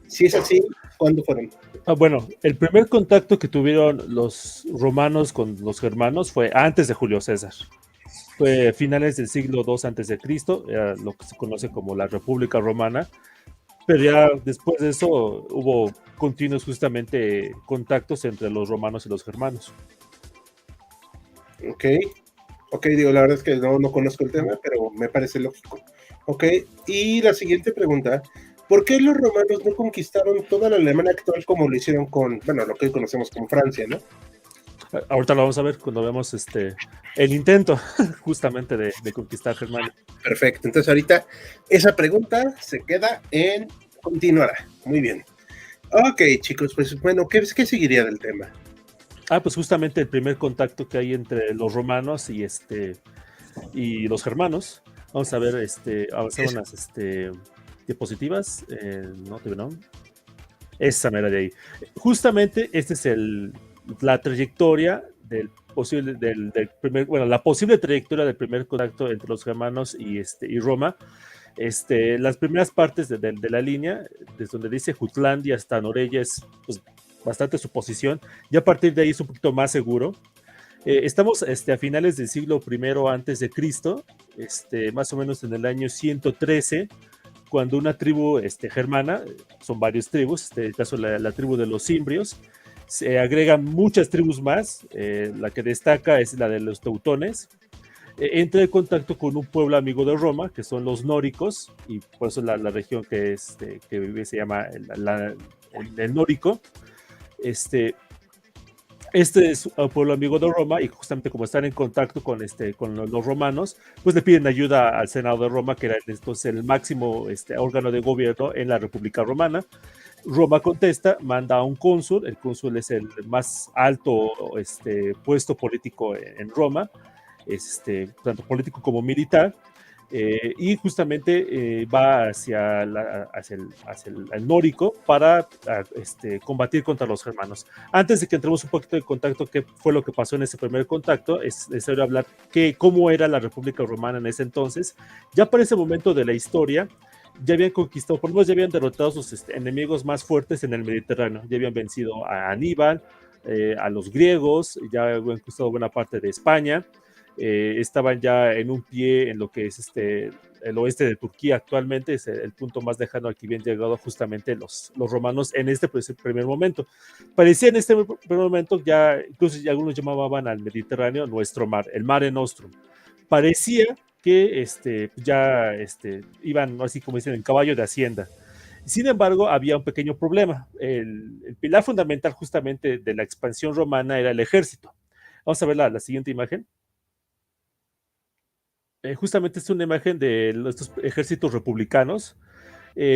Si es así, ¿cuándo fueron? Bueno, el primer contacto que tuvieron los romanos con los germanos fue antes de Julio César. Fue finales del siglo II a.C., era lo que se conoce como la República Romana, pero ya después de eso hubo continuos justamente contactos entre los romanos y los germanos. Ok, digo, la verdad es que no conozco el tema, pero me parece lógico. Ok, y la siguiente pregunta, ¿por qué los romanos no conquistaron toda la Alemania actual como lo hicieron con, bueno, lo que hoy conocemos como Francia, ¿no? Ahorita lo vamos a ver cuando vemos el intento justamente de conquistar Germania. Perfecto, entonces ahorita esa pregunta se queda en continuará. Muy bien. Ok, chicos, pues bueno, ¿qué seguiría del tema? Pues justamente el primer contacto que hay entre los romanos y los germanos. Vamos a ver, avanzar unas diapositivas. No. Esa mera de ahí. Justamente esta es la trayectoria del primer, bueno, la posible trayectoria del primer contacto entre los germanos y Roma. Las primeras partes de la línea, desde donde dice Jutlandia hasta Norella, es pues, bastante su posición. Ya a partir de ahí es un poquito más seguro. Estamos a finales del siglo I antes de Cristo, más o menos en el año 113, cuando una tribu germana, son varias tribus, en este caso la tribu de los cimbrios, se agregan muchas tribus más, la que destaca es la de los teutones, entra en contacto con un pueblo amigo de Roma, que son los nóricos, y por eso la región que vive se llama el nórico. Este es un pueblo amigo de Roma y justamente como están en contacto con los romanos, pues le piden ayuda al Senado de Roma, que era entonces el máximo órgano de gobierno en la República Romana. Roma contesta, manda a un cónsul, el cónsul es el más alto puesto político en Roma, tanto político como militar, y justamente va hacia el nórico para combatir contra los germanos. Antes de que entremos un poquito en contacto qué fue lo que pasó en ese primer contacto, es necesario hablar cómo era la República Romana en ese entonces. Ya para ese momento de la historia ya habían conquistado, por lo menos ya habían derrotado a sus enemigos más fuertes en el Mediterráneo, ya habían vencido a Aníbal, a los griegos, ya habían conquistado buena parte de España. Estaban ya en un pie en lo que es el oeste de Turquía actualmente, es el punto más lejano al que habían llegado justamente los romanos en este primer momento. Parecía en este primer momento, ya incluso ya algunos llamaban al Mediterráneo nuestro mar, el Mare Nostrum. Parecía que ya iban, así como dicen, en caballo de hacienda. Sin embargo, había un pequeño problema. El pilar fundamental justamente de la expansión romana era el ejército. Vamos a ver la siguiente imagen. Justamente es una imagen de estos ejércitos republicanos.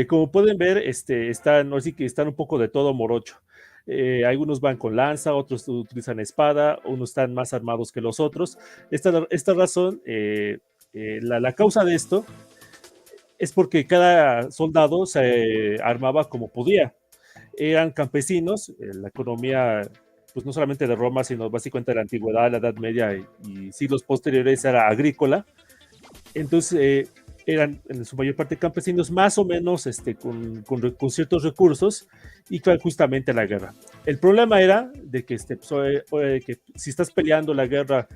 Como pueden ver, están un poco de todo morocho. Algunos van con lanza, otros utilizan espada, unos están más armados que los otros. Esta razón, la causa de esto es porque cada soldado se armaba como podía. Eran campesinos, la economía pues no solamente de Roma, sino básicamente de la antigüedad, la Edad Media y siglos posteriores era agrícola. Entonces eran en su mayor parte campesinos, más o menos con ciertos recursos, y que justamente la guerra. El problema era de que, que si estás peleando la guerra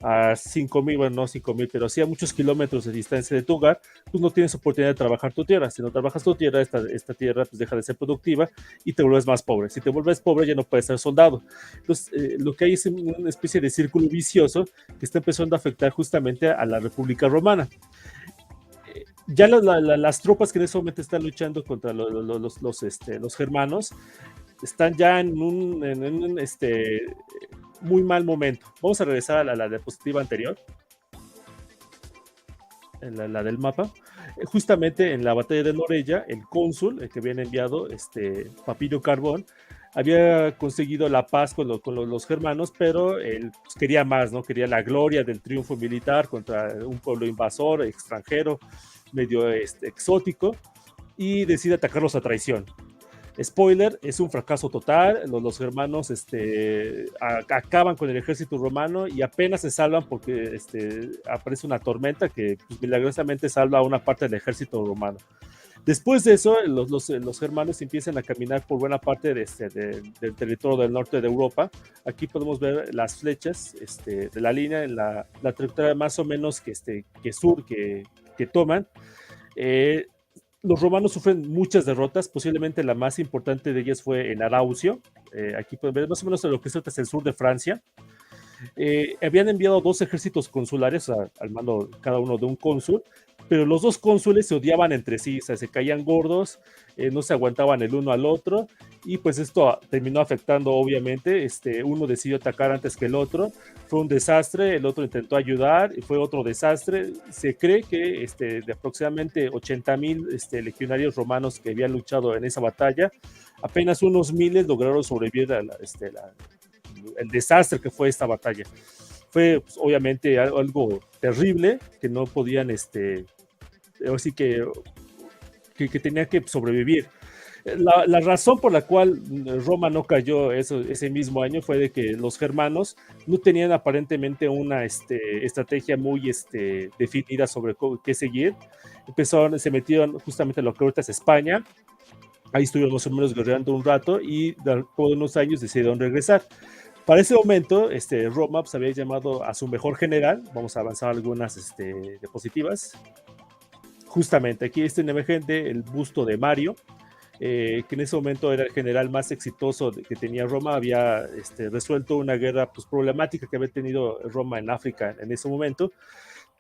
a 5,000, bueno, no 5,000, pero sí a muchos kilómetros de distancia de tu hogar, pues no tienes oportunidad de trabajar tu tierra. Si no trabajas tu tierra, esta tierra pues deja de ser productiva y te vuelves más pobre. Si te vuelves pobre, ya no puedes ser soldado. Entonces, lo que hay es una especie de círculo vicioso que está empezando a afectar justamente a la República Romana. Ya las tropas que en ese momento están luchando contra los germanos están ya en un muy mal momento. Vamos a regresar a la diapositiva anterior, la del mapa. Justamente en la batalla de Noreia, el cónsul, el que habían enviado, Papiro Carbón, había conseguido la paz con los germanos, pero él pues, quería más, ¿no? Quería la gloria del triunfo militar contra un pueblo invasor, extranjero, medio exótico, y decide atacarlos a traición. Spoiler, es un fracaso total. Los germanos acaban con el ejército romano y apenas se salvan porque aparece una tormenta que pues, milagrosamente salva a una parte del ejército romano. Después de eso, los germanos empiezan a caminar por buena parte del territorio del norte de Europa. Aquí podemos ver las flechas de la línea en la trayectoria más o menos que toman. Los romanos sufren muchas derrotas, posiblemente la más importante de ellas fue en Araucio. Aquí pueden ver más o menos lo que es el sur de Francia. Habían enviado 2 ejércitos consulares al mando cada uno de un cónsul, pero los 2 cónsules se odiaban entre sí, o sea, se caían gordos, no se aguantaban el uno al otro, y pues esto terminó afectando obviamente, uno decidió atacar antes que el otro, fue un desastre, el otro intentó ayudar, y fue otro desastre. Se cree que de aproximadamente 80,000 legionarios romanos que habían luchado en esa batalla, apenas unos miles lograron sobrevivir a el desastre que fue esta batalla. Fue pues, obviamente algo terrible que no podían, así que tenía que sobrevivir. La razón por la cual Roma no cayó ese mismo año fue de que los germanos no tenían aparentemente una estrategia muy definida sobre qué seguir. Se metieron justamente en lo que ahorita es España. Ahí estuvieron más o menos guerreando un rato y después de unos años decidieron regresar. Para ese momento, Roma pues, había llamado a su mejor general. Vamos a avanzar algunas diapositivas. Justamente aquí está una imagen del busto de Mario, que en ese momento era el general más exitoso que tenía Roma. Había resuelto una guerra pues, problemática que había tenido Roma en África en ese momento.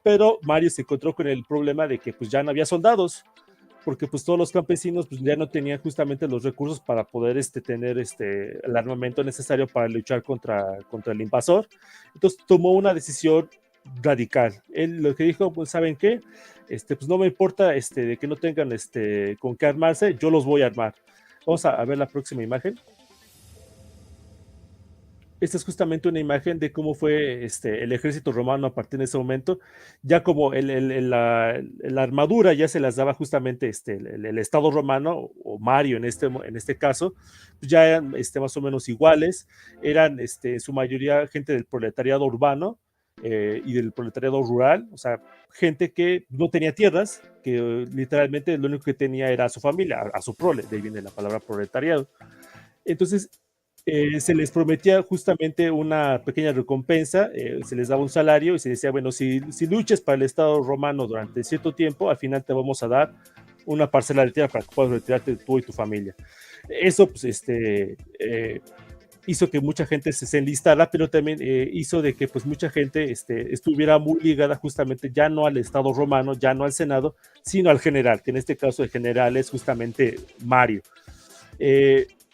Pero Mario se encontró con el problema de que pues, ya no había soldados, porque pues todos los campesinos pues, ya no tenían justamente los recursos para poder tener el armamento necesario para luchar contra el invasor. Entonces tomó una decisión radical. Él lo que dijo, pues saben qué, pues no me importa de que no tengan con qué armarse, yo los voy a armar. Vamos a ver la próxima imagen. Esta es justamente una imagen de cómo fue el ejército romano a partir de ese momento. Ya como la armadura ya se las daba justamente el Estado romano, o Mario en este caso, pues ya eran más o menos iguales. Eran en su mayoría gente del proletariado urbano y del proletariado rural, o sea, gente que no tenía tierras, que literalmente lo único que tenía era a su familia, a su prole, de ahí viene la palabra proletariado. Entonces, se les prometía justamente una pequeña recompensa, se les daba un salario y se decía, bueno, si luchas para el Estado romano durante cierto tiempo, al final te vamos a dar una parcela de tierra para que puedas retirarte tú y tu familia. Eso, pues, hizo que mucha gente se enlistara, pero también hizo de que pues mucha gente estuviera muy ligada justamente ya no al Estado romano, ya no al Senado, sino al general, que en este caso el general es justamente Mario.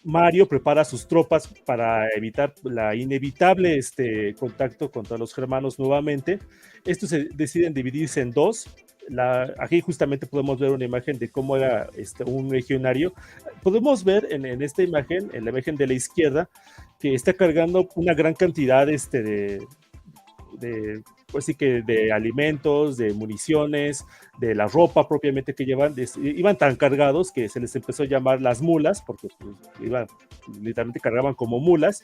Mario prepara sus tropas para evitar la inevitable contacto contra los germanos nuevamente. Estos se deciden dividirse en 2. Aquí justamente podemos ver una imagen de cómo era un legionario. Podemos ver en esta imagen, en la imagen de la izquierda, que está cargando una gran cantidad pues sí que de alimentos, de municiones, de la ropa propiamente que llevan. Iban tan cargados que se les empezó a llamar las mulas, porque pues, literalmente cargaban como mulas.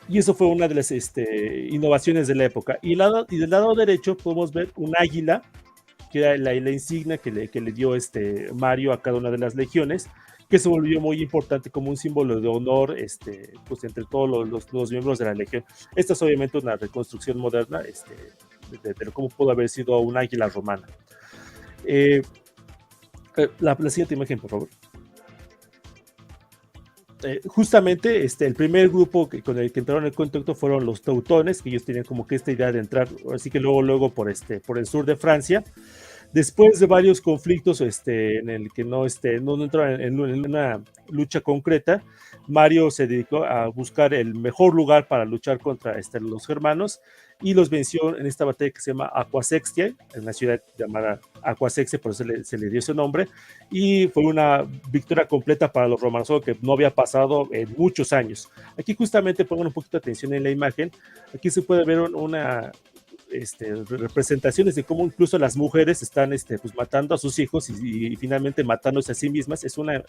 Y eso fue una de las innovaciones de la época. Y del lado derecho podemos ver un águila, que era la insignia que le dio Mario a cada una de las legiones, que se volvió muy importante como un símbolo de honor, pues entre todos los miembros de la legión. Esta es obviamente una reconstrucción moderna, de cómo pudo haber sido un águila romana. La siguiente imagen, por favor. Justamente el primer grupo con el que entraron en contacto fueron los teutones, que ellos tenían como que esta idea de entrar, así que luego por el sur de Francia. Después de varios conflictos en el que no entraron en una lucha concreta, Mario se dedicó a buscar el mejor lugar para luchar contra los germanos y los venció en esta batalla que se llama Aquae Sextiae, en una ciudad llamada Aquae Sextiae, por eso se le dio ese nombre, y fue una victoria completa para los romanos, algo que no había pasado en muchos años. Aquí justamente pongan un poquito de atención en la imagen, aquí se puede ver una representaciones de cómo incluso las mujeres están pues matando a sus hijos y finalmente matándose a sí mismas. Es una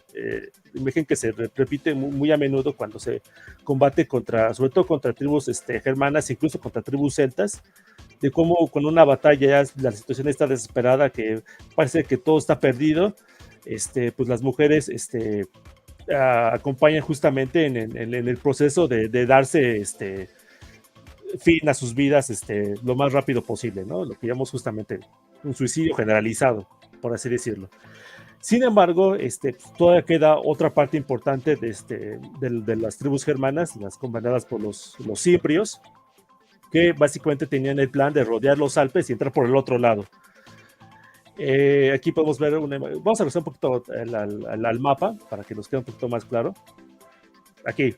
imagen que se repite muy a menudo cuando se combate sobre todo contra tribus germanas, incluso contra tribus celtas, de cómo con una batalla ya la situación está desesperada, que parece que todo está perdido, pues las mujeres acompañan justamente en el proceso de darse fin a sus vidas lo más rápido posible, ¿no? Lo que llamamos justamente un suicidio generalizado, por así decirlo. Sin embargo, todavía queda otra parte importante de las tribus germanas, las comandadas por los ciprios, que básicamente tenían el plan de rodear los Alpes y entrar por el otro lado. Aquí podemos ver vamos a regresar un poquito al mapa para que nos quede un poquito más claro. Aquí.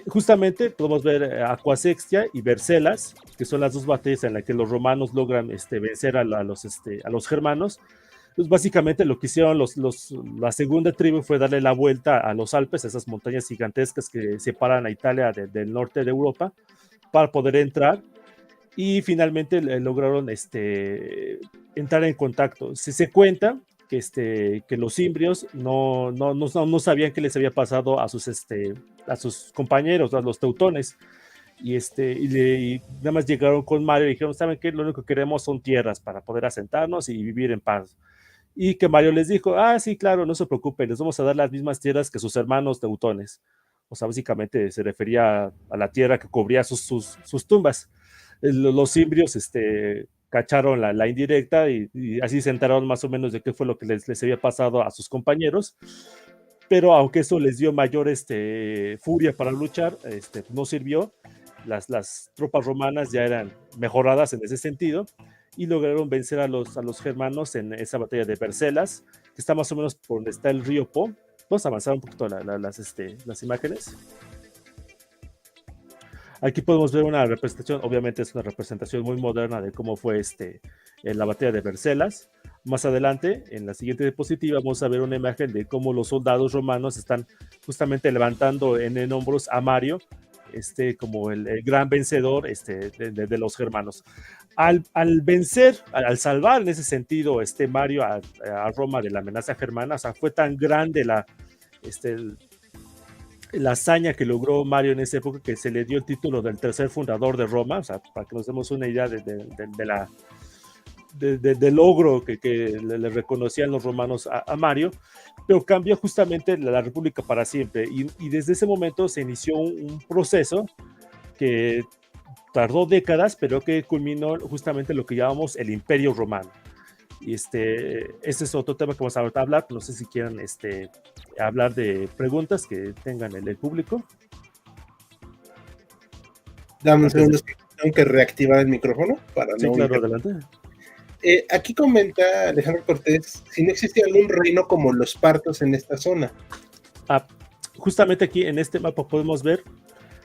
Justamente podemos ver Aquae Sextiae y Vercelas, que son las dos batallas en las que los romanos logran vencer a los germanos. Pues básicamente lo que hicieron la segunda tribu fue darle la vuelta a los Alpes, esas montañas gigantescas que separan a Italia del norte de Europa, para poder entrar, y finalmente lograron entrar en contacto. Se cuenta que los cimbrios no sabían qué les había pasado a sus compañeros, a los teutones, y nada más llegaron con Mario y dijeron, ¿saben qué? Lo único que queremos son tierras para poder asentarnos y vivir en paz. Y que Mario les dijo, sí, claro, no se preocupen, les vamos a dar las mismas tierras que sus hermanos teutones. O sea, básicamente se refería a la tierra que cubría sus tumbas. Los cimbrios cacharon la indirecta y así se enteraron más o menos de qué fue lo que les había pasado a sus compañeros, pero aunque eso les dio mayor furia para luchar, no sirvió. Las tropas romanas ya eran mejoradas en ese sentido y lograron vencer a los germanos en esa batalla de Vercelas, que está más o menos por donde está el río Po. Vamos a avanzar un poquito las imágenes. Aquí podemos ver una representación, obviamente es una representación muy moderna de cómo fue la batalla de Vercelas. Más adelante, en la siguiente diapositiva, vamos a ver una imagen de cómo los soldados romanos están justamente levantando en hombros a Mario, como el gran vencedor de los germanos. Al vencer, al salvar en ese sentido Mario a Roma de la amenaza germana, o sea, fue tan grande la hazaña que logró Mario en esa época que se le dio el título del tercer fundador de Roma, o sea, para que nos demos una idea del logro que le reconocían los romanos a Mario, pero cambió justamente la República para siempre, y desde ese momento se inició un proceso que tardó décadas, pero que culminó justamente lo que llamamos el Imperio Romano. Y este es otro tema que vamos a hablar. No sé si quieran hablar de preguntas que tengan el público. Dame un segundo, tengo que reactivar el micrófono para sí, claro, adelante. Aquí comenta Alejandro Cortés si no existe algún reino como los partos en esta zona. Justamente aquí en este mapa podemos ver,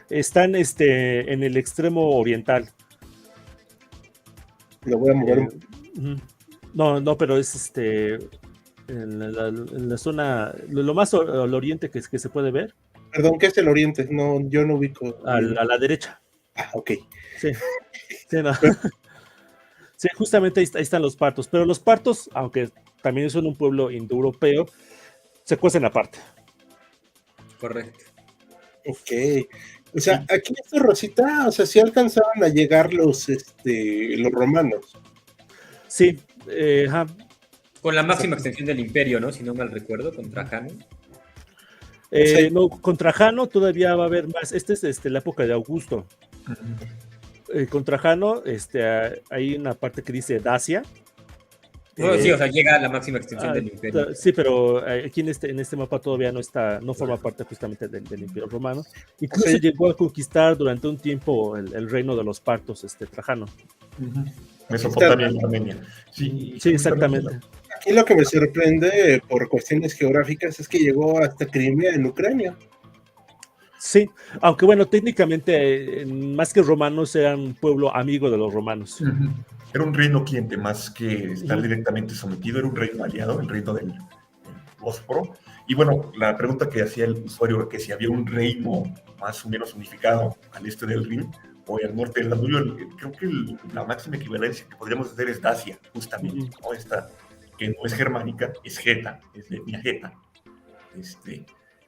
están en el extremo oriental. Lo voy a mover. No, pero es en la zona, lo más al oriente que se puede ver. Perdón, ¿qué es el oriente? No, yo no ubico. A la derecha. Ok. Sí, no. Sí, justamente ahí están los partos, pero los partos, aunque también son un pueblo indoeuropeo, se cuecen aparte. Correcto. Ok. O sea, aquí esta Rosita, o sea, sí alcanzaban a llegar los romanos. Sí, con la máxima extensión del imperio, ¿no? Si no mal recuerdo, con Trajano. Sí. No, con Trajano todavía va a haber más. Esta es la época de Augusto. Con Trajano hay una parte que dice Dacia. Bueno, sí, o sea, llega a la máxima extensión Ah, del imperio. sí, pero aquí en este mapa todavía no forma parte justamente del Imperio Romano. Incluso Sí. llegó a conquistar durante un tiempo el reino de los partos, Trajano. Mesopotamia y Armenia. Sí, Sí, exactamente. Aquí lo que me sorprende por cuestiones geográficas es que llegó hasta Crimea en Ucrania. Sí, aunque bueno, técnicamente, más que romanos, eran un pueblo amigo de los romanos. Era un reino cliente más que estar directamente sometido, era un reino aliado, el reino del Bósforo. Y bueno, la pregunta que hacía el usuario, que si había un reino más o menos unificado al este del Rin o al norte del Danubio, creo que la máxima equivalencia que podríamos hacer es Dacia, justamente, ¿no? Esta, que no es germánica, es geta, es de etnia geta,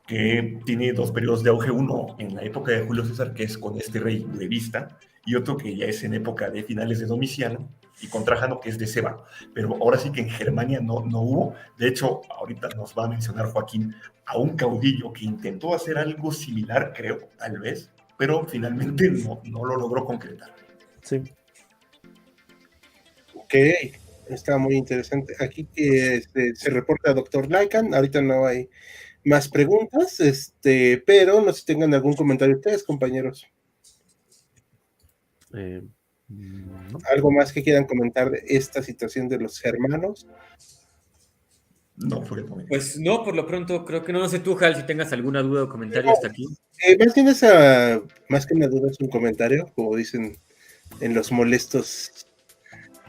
que tiene dos periodos de auge, uno en la época de Julio César, que es con este rey Budevista, y otro que ya es en época de finales de Domiciano, y con Trajano, que es de Seba. Pero ahora sí que en Germania no hubo. De hecho, ahorita nos va a mencionar Joaquín a un caudillo que intentó hacer algo similar, creo, tal vez, pero finalmente no lo logró concretar. Sí. Ok, está muy interesante. Aquí se reporta Dr. Lycan, ahorita no hay más preguntas, pero no sé si tengan algún comentario ustedes, compañeros. No. ¿Algo más que quieran comentar de esta situación de los germanos? No, fue el momento. Pues no, por lo pronto creo que no sé tú, Hal, si tengas alguna duda o comentario hasta aquí. Más bien más que una duda, es un comentario, como dicen en los molestos,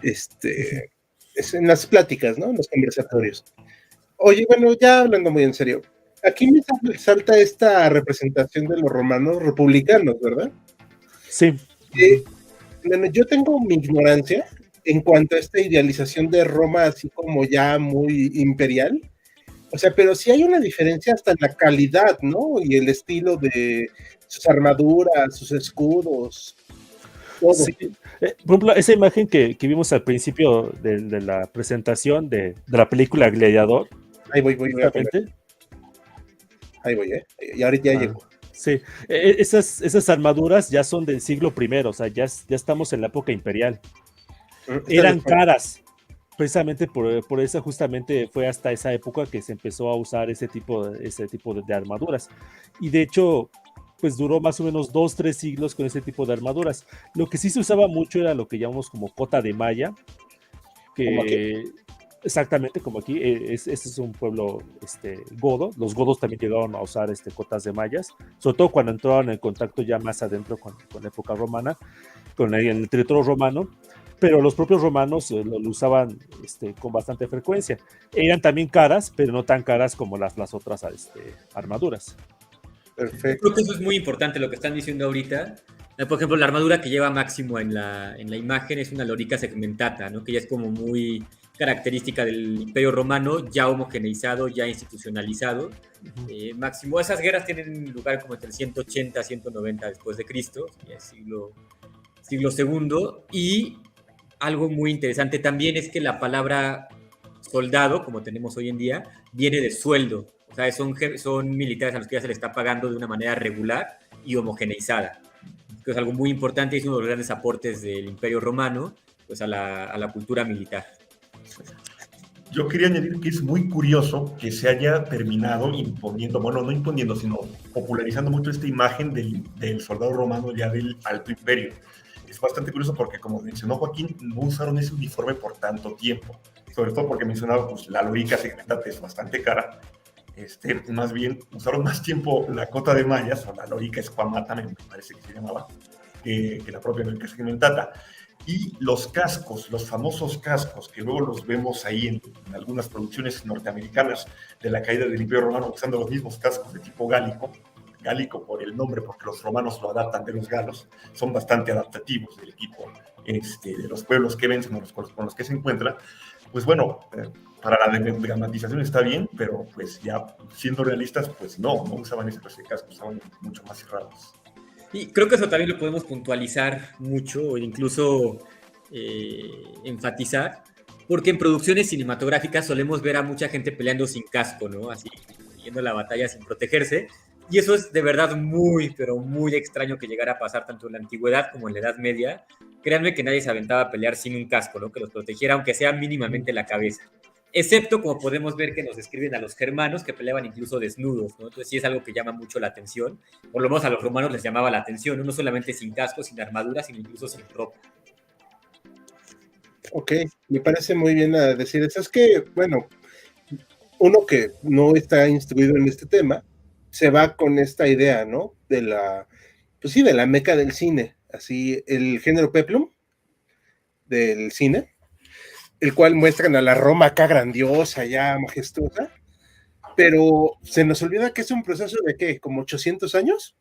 es en las pláticas, ¿no? En los conversatorios. Oye, bueno, ya hablando muy en serio, aquí me salta esta representación de los romanos republicanos, ¿verdad? Sí. Bueno, yo tengo mi ignorancia en cuanto a esta idealización de Roma así como ya muy imperial. O sea, pero sí hay una diferencia hasta en la calidad, ¿no? Y el estilo de sus armaduras, sus escudos, todo. Sí. Por ejemplo, esa imagen que vimos al principio de la presentación de la película Gladiador. Ahí voy a poner. Ahí voy, y ahorita ya llegó. Sí, esas armaduras ya son del siglo I, o sea, ya estamos en la época imperial. Eran caras, precisamente por eso justamente fue hasta esa época que se empezó a usar ese tipo de armaduras. Y de hecho, pues duró más o menos 2-3 siglos con ese tipo de armaduras. Lo que sí se usaba mucho era lo que llamamos como cota de malla, que exactamente como aquí, este es un pueblo godo. Los godos también llegaron a usar cotas de mallas, sobre todo cuando entraron en contacto ya más adentro con la época romana, con el territorio romano, pero los propios romanos lo usaban con bastante frecuencia. Eran también caras, pero no tan caras como las otras armaduras. Perfecto. Creo que eso es muy importante lo que están diciendo ahorita. Por ejemplo, la armadura que lleva Máximo en la imagen es una lorica segmentata, ¿no? Que ya es como muy característica del Imperio Romano, ya homogeneizado, ya institucionalizado. Máximo, esas guerras tienen lugar como entre el 180 a 190 después de Cristo, siglo II, y algo muy interesante también es que la palabra soldado, como tenemos hoy en día, viene de sueldo. O sea, son militares a los que ya se les está pagando de una manera regular y homogeneizada. Que es algo muy importante y es uno de los grandes aportes del Imperio Romano pues a la cultura militar. Yo quería añadir que es muy curioso que se haya terminado imponiendo, bueno, no imponiendo, sino popularizando mucho esta imagen del soldado romano ya del Alto Imperio. Es bastante curioso porque, como mencionó Joaquín, no usaron ese uniforme por tanto tiempo. Sobre todo porque mencionaba, pues, la lorica segmentada es bastante cara. Más bien, usaron más tiempo la cota de mallas, o la lorica esquamata, me parece que se llamaba, que la propia lorica segmentata. Y los cascos, los famosos cascos, que luego los vemos ahí en algunas producciones norteamericanas de la caída del Imperio Romano, usando los mismos cascos de tipo gálico por el nombre, porque los romanos lo adaptan de los galos, son bastante adaptativos del equipo de los pueblos que vencen con los que se encuentra. Pues bueno, para la dramatización está bien, pero pues ya siendo realistas, pues no usaban ese casco, usaban mucho más cerrados. Y creo que eso también lo podemos puntualizar mucho o incluso enfatizar, porque en producciones cinematográficas solemos ver a mucha gente peleando sin casco, ¿no? Así, yendo a la batalla sin protegerse. Y eso es de verdad muy, pero muy extraño que llegara a pasar tanto en la antigüedad como en la Edad Media. Créanme que nadie se aventaba a pelear sin un casco, ¿no? Que los protegiera, aunque sea mínimamente la cabeza. Excepto, como podemos ver, que nos describen a los germanos que peleaban incluso desnudos, ¿no? Entonces sí es algo que llama mucho la atención. Por lo menos a los romanos les llamaba la atención, ¿no? No solamente sin casco, sin armadura, sino incluso sin ropa. Ok, me parece muy bien decir eso. Es que, bueno, uno que no está instruido en este tema, se va con esta idea, ¿no? Pues sí, de la meca del cine, así, el género peplum del cine, el cual muestran a la Roma acá grandiosa, ya majestuosa, pero se nos olvida que es un proceso de, ¿qué? ¿Como 800 años?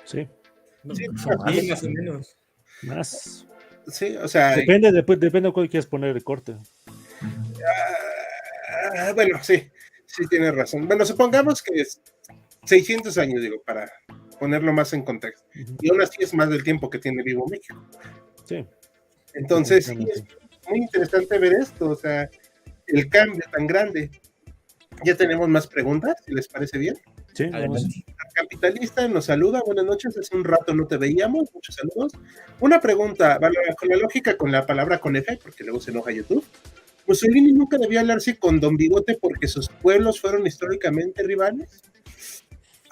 Sí, Sí, Más o menos. más. Sí, o sea... Depende de cuál quieras poner el corte. Bueno, sí tienes razón. Bueno, supongamos que es 600 años, digo, para ponerlo más en contexto. Y aún así es más del tiempo que tiene vivo México. Sí. Entonces, sí, es muy interesante ver esto, o sea, el cambio tan grande. Ya tenemos más preguntas, si les parece bien. Sí, vamos. La capitalista nos saluda, buenas noches, hace un rato no te veíamos, muchos saludos. Una pregunta, vale, con la lógica, con la palabra con F, porque luego se enoja YouTube. ¿Mussolini nunca debió hablarse con Don Bigote porque sus pueblos fueron históricamente rivales?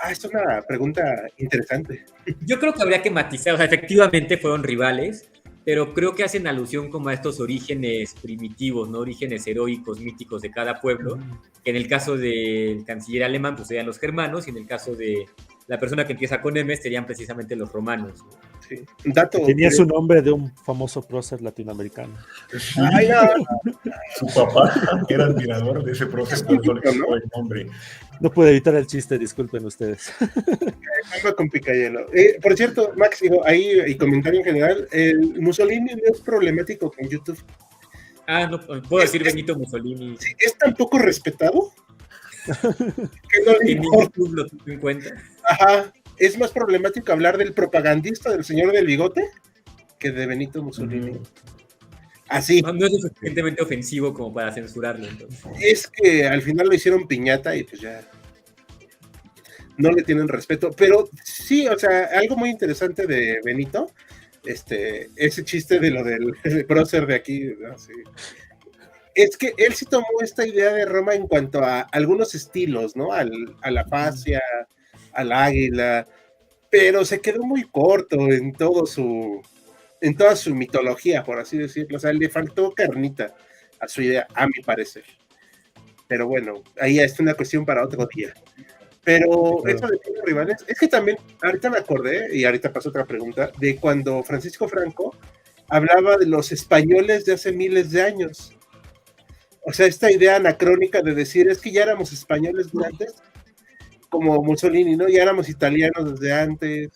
Es una pregunta interesante. Yo creo que habría que matizar, o sea, efectivamente fueron rivales, pero creo que hacen alusión como a estos orígenes primitivos, ¿no? Orígenes heroicos, míticos de cada pueblo, que en el caso del canciller alemán, pues serían los germanos, y en el caso de la persona que empieza con M, serían precisamente los romanos, ¿no? Sí. Dato, tenía su nombre de un famoso prócer latinoamericano. Sí, Ay, no. su papá era admirador de ese prócer, por eso le puso el nombre. No pude evitar el chiste, disculpen ustedes. Con Picayelo. Por cierto, Max, digo, ahí, y comentario en general, el Mussolini no es problemático con YouTube. No, puedo decir Benito Mussolini. Sí, es tan poco respetado que no le Que importa. YouTube lo tuvo en cuenta. Ajá. Es más problemático hablar del propagandista del señor del bigote que de Benito Mussolini. Así. No es lo suficientemente ofensivo como para censurarlo, entonces. Es que al final lo hicieron piñata y pues ya no le tienen respeto. Pero sí, o sea, algo muy interesante de Benito, ese chiste de lo del prócer de aquí, ¿no? Sí. Es que él sí tomó esta idea de Roma en cuanto a algunos estilos, ¿no? A la fascia, al águila, pero se quedó muy corto en toda su mitología, por así decirlo. O sea, le faltó carnita a su idea, a mi parecer. Pero bueno, ahí es una cuestión para otro día. Pero claro, eso de los rivales, es que también, ahorita me acordé, y ahorita pasó otra pregunta, de cuando Francisco Franco hablaba de los españoles de hace miles de años. O sea, esta idea anacrónica de decir, es que ya éramos españoles de antes, como Mussolini, ¿no? Ya éramos italianos desde antes,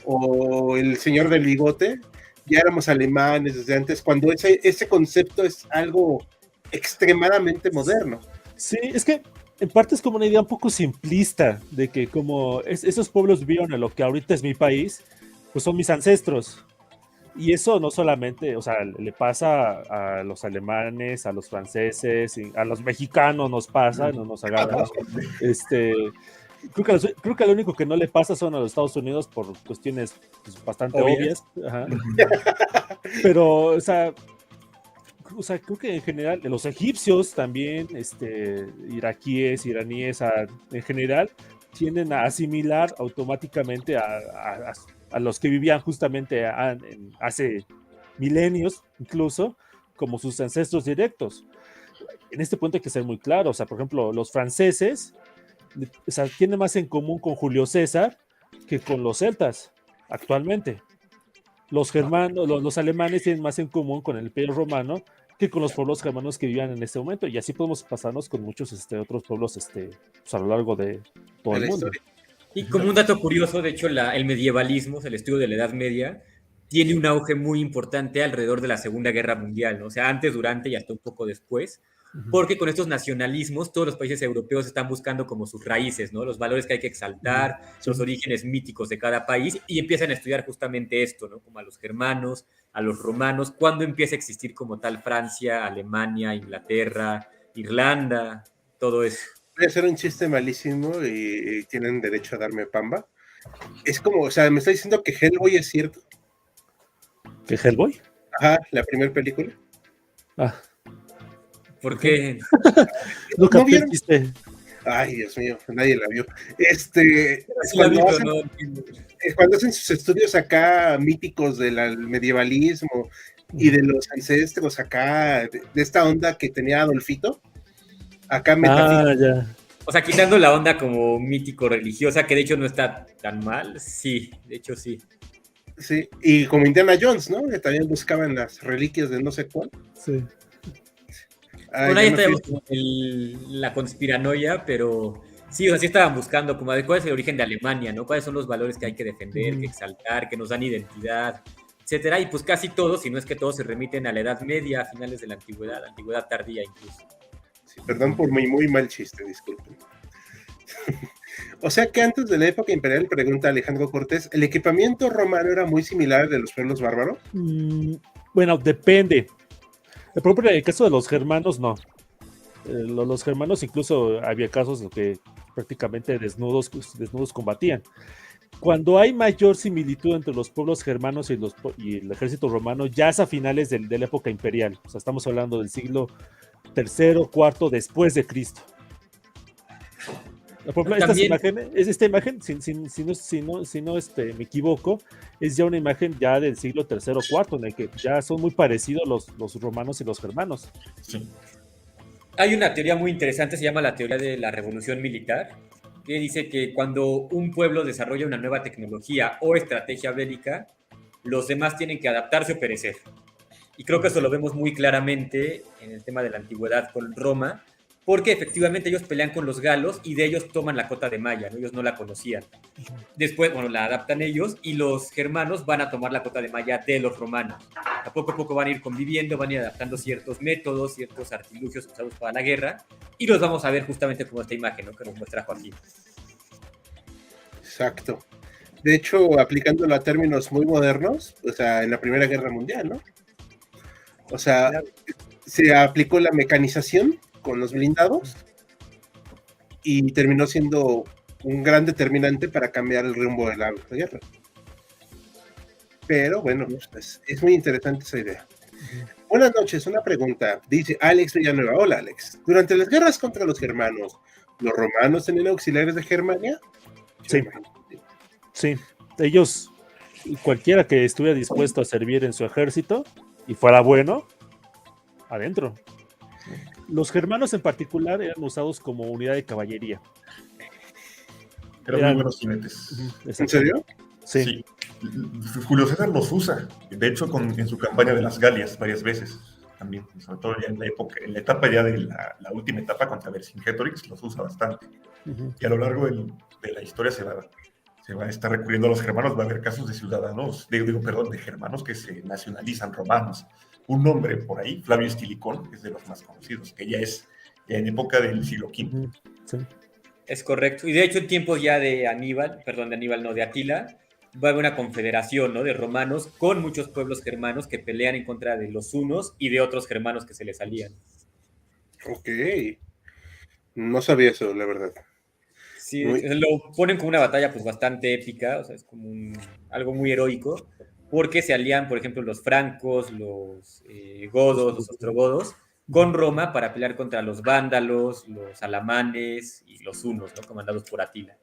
o el señor del bigote, ya éramos alemanes desde antes, cuando ese concepto es algo extremadamente moderno. Sí, es que en parte es como una idea un poco simplista, de que como esos pueblos vieron a lo que ahorita es mi país, pues son mis ancestros. Y eso no solamente, o sea, le pasa a los alemanes, a los franceses, a los mexicanos nos pasa, no nos hagamos. Creo que lo único que no le pasa son a los Estados Unidos por cuestiones pues, bastante obvias. Ajá. Pero, o sea, creo que en general, los egipcios también, iraquíes, iraníes, en general, tienden a asimilar automáticamente a los que vivían justamente hace milenios, incluso, como sus ancestros directos. En este punto hay que ser muy claro, o sea, por ejemplo, los franceses, o sea, tienen más en común con Julio César que con los celtas, actualmente. Los germanos, los alemanes tienen más en común con el Imperio Romano que con los pueblos germanos que vivían en este momento, y así podemos pasarnos con muchos otros pueblos pues a lo largo de todo el mundo. Y como un dato curioso, de hecho, el medievalismo, el estudio de la Edad Media, tiene un auge muy importante alrededor de la Segunda Guerra Mundial, ¿no? O sea, antes, durante y hasta un poco después, porque con estos nacionalismos todos los países europeos están buscando como sus raíces, ¿no? Los valores que hay que exaltar, los orígenes míticos de cada país, y empiezan a estudiar justamente esto, ¿no? Como a los germanos, a los romanos, cuándo empieza a existir como tal Francia, Alemania, Inglaterra, Irlanda, todo eso. voy a hacer un chiste malísimo y tienen derecho a darme pamba. Es como, o sea, me está diciendo que Hellboy es cierto. ¿Qué Hellboy? Ajá, la primera película. Ah, ¿Por qué? no ¿No capté el vieron? chiste. Ay, Dios mío, nadie la vio. Sí la vi, pero no entiendo. Cuando hacen sus estudios acá míticos del medievalismo y de los ancestros acá, de esta onda que tenía Adolfito, acá metafísica. Ah, ya. O sea, quitando la onda como mítico-religiosa, que de hecho no está tan mal, sí, de hecho sí. Sí, y como Indiana Jones, ¿no? Que también buscaban las reliquias de no sé cuál. Sí. Bueno, ahí Ya me fui. tenemos como la conspiranoia, pero sí, o sea, sí estaban buscando como de cuál es el origen de Alemania, ¿no? ¿Cuáles son los valores que hay que defender, que exaltar, que nos dan identidad, etcétera? Y pues casi todos, si no es que todos, se remiten a la Edad Media, a finales de la antigüedad tardía incluso. Sí, perdón por mi muy mal chiste, disculpen. O sea que antes de la época imperial, pregunta Alejandro Cortés, ¿el equipamiento romano era muy similar al de los pueblos bárbaros? Bueno, depende. Por ejemplo, en el caso de los germanos, no. Los germanos incluso había casos en que prácticamente desnudos combatían. Cuando hay mayor similitud entre los pueblos germanos y el ejército romano, ya es a finales de la época imperial. O sea, estamos hablando del siglo III, IV después de Cristo. Por ejemplo, esta imagen, si no me equivoco, es ya una imagen ya del siglo III o IV, en el que ya son muy parecidos los romanos y los germanos. Sí. Hay una teoría muy interesante, se llama la teoría de la revolución militar, que dice que cuando un pueblo desarrolla una nueva tecnología o estrategia bélica, los demás tienen que adaptarse o perecer. Y creo que eso lo vemos muy claramente en el tema de la antigüedad con Roma, porque efectivamente ellos pelean con los galos y de ellos toman la cota de malla, ¿no? Ellos no la conocían. Después, bueno, la adaptan ellos y los germanos van a tomar la cota de malla de los romanos. A poco van a ir conviviendo, van a ir adaptando ciertos métodos, ciertos artilugios usados para la guerra y los vamos a ver justamente como esta imagen, ¿no? Que nos muestra Joaquín. Exacto. De hecho, aplicándolo a términos muy modernos, o sea, en la Primera Guerra Mundial, ¿no? O sea, se aplicó la mecanización con los blindados y terminó siendo un gran determinante para cambiar el rumbo de la guerra. Pero bueno, pues, es muy interesante esa idea. Buenas noches, una pregunta. Dice Alex Villanueva. Hola, Alex. Durante las guerras contra los germanos, ¿los romanos tenían auxiliares de Germania? Sí. Ellos, cualquiera que estuviera dispuesto a servir en su ejército y fuera bueno, adentro. Los germanos en particular eran usados como unidad de caballería. Eran muy buenos jinetes. ¿En serio? Sí. Julio César los usa, de hecho en su campaña de las Galias varias veces también, sobre todo ya en la etapa ya de la última etapa contra Vercingetorix, los usa bastante. Y a lo largo de la historia se va a estar recurriendo a los germanos, va a haber casos de ciudadanos, de germanos que se nacionalizan romanos. Un nombre por ahí, Flavio Estilicón, es de los más conocidos, que ya en época del siglo V. Sí. Es correcto. Y de hecho, en tiempos ya de Atila, va a haber una confederación, ¿no? De romanos con muchos pueblos germanos que pelean en contra de los hunos y de otros germanos que se les salían. Ok. No sabía eso, la verdad. Sí, lo ponen como una batalla pues bastante épica, o sea, es como algo muy heroico, porque se alían, por ejemplo, los francos, los godos, los ostrogodos, con Roma para pelear contra los vándalos, los alamanes y los hunos, ¿no? Comandados por Atila.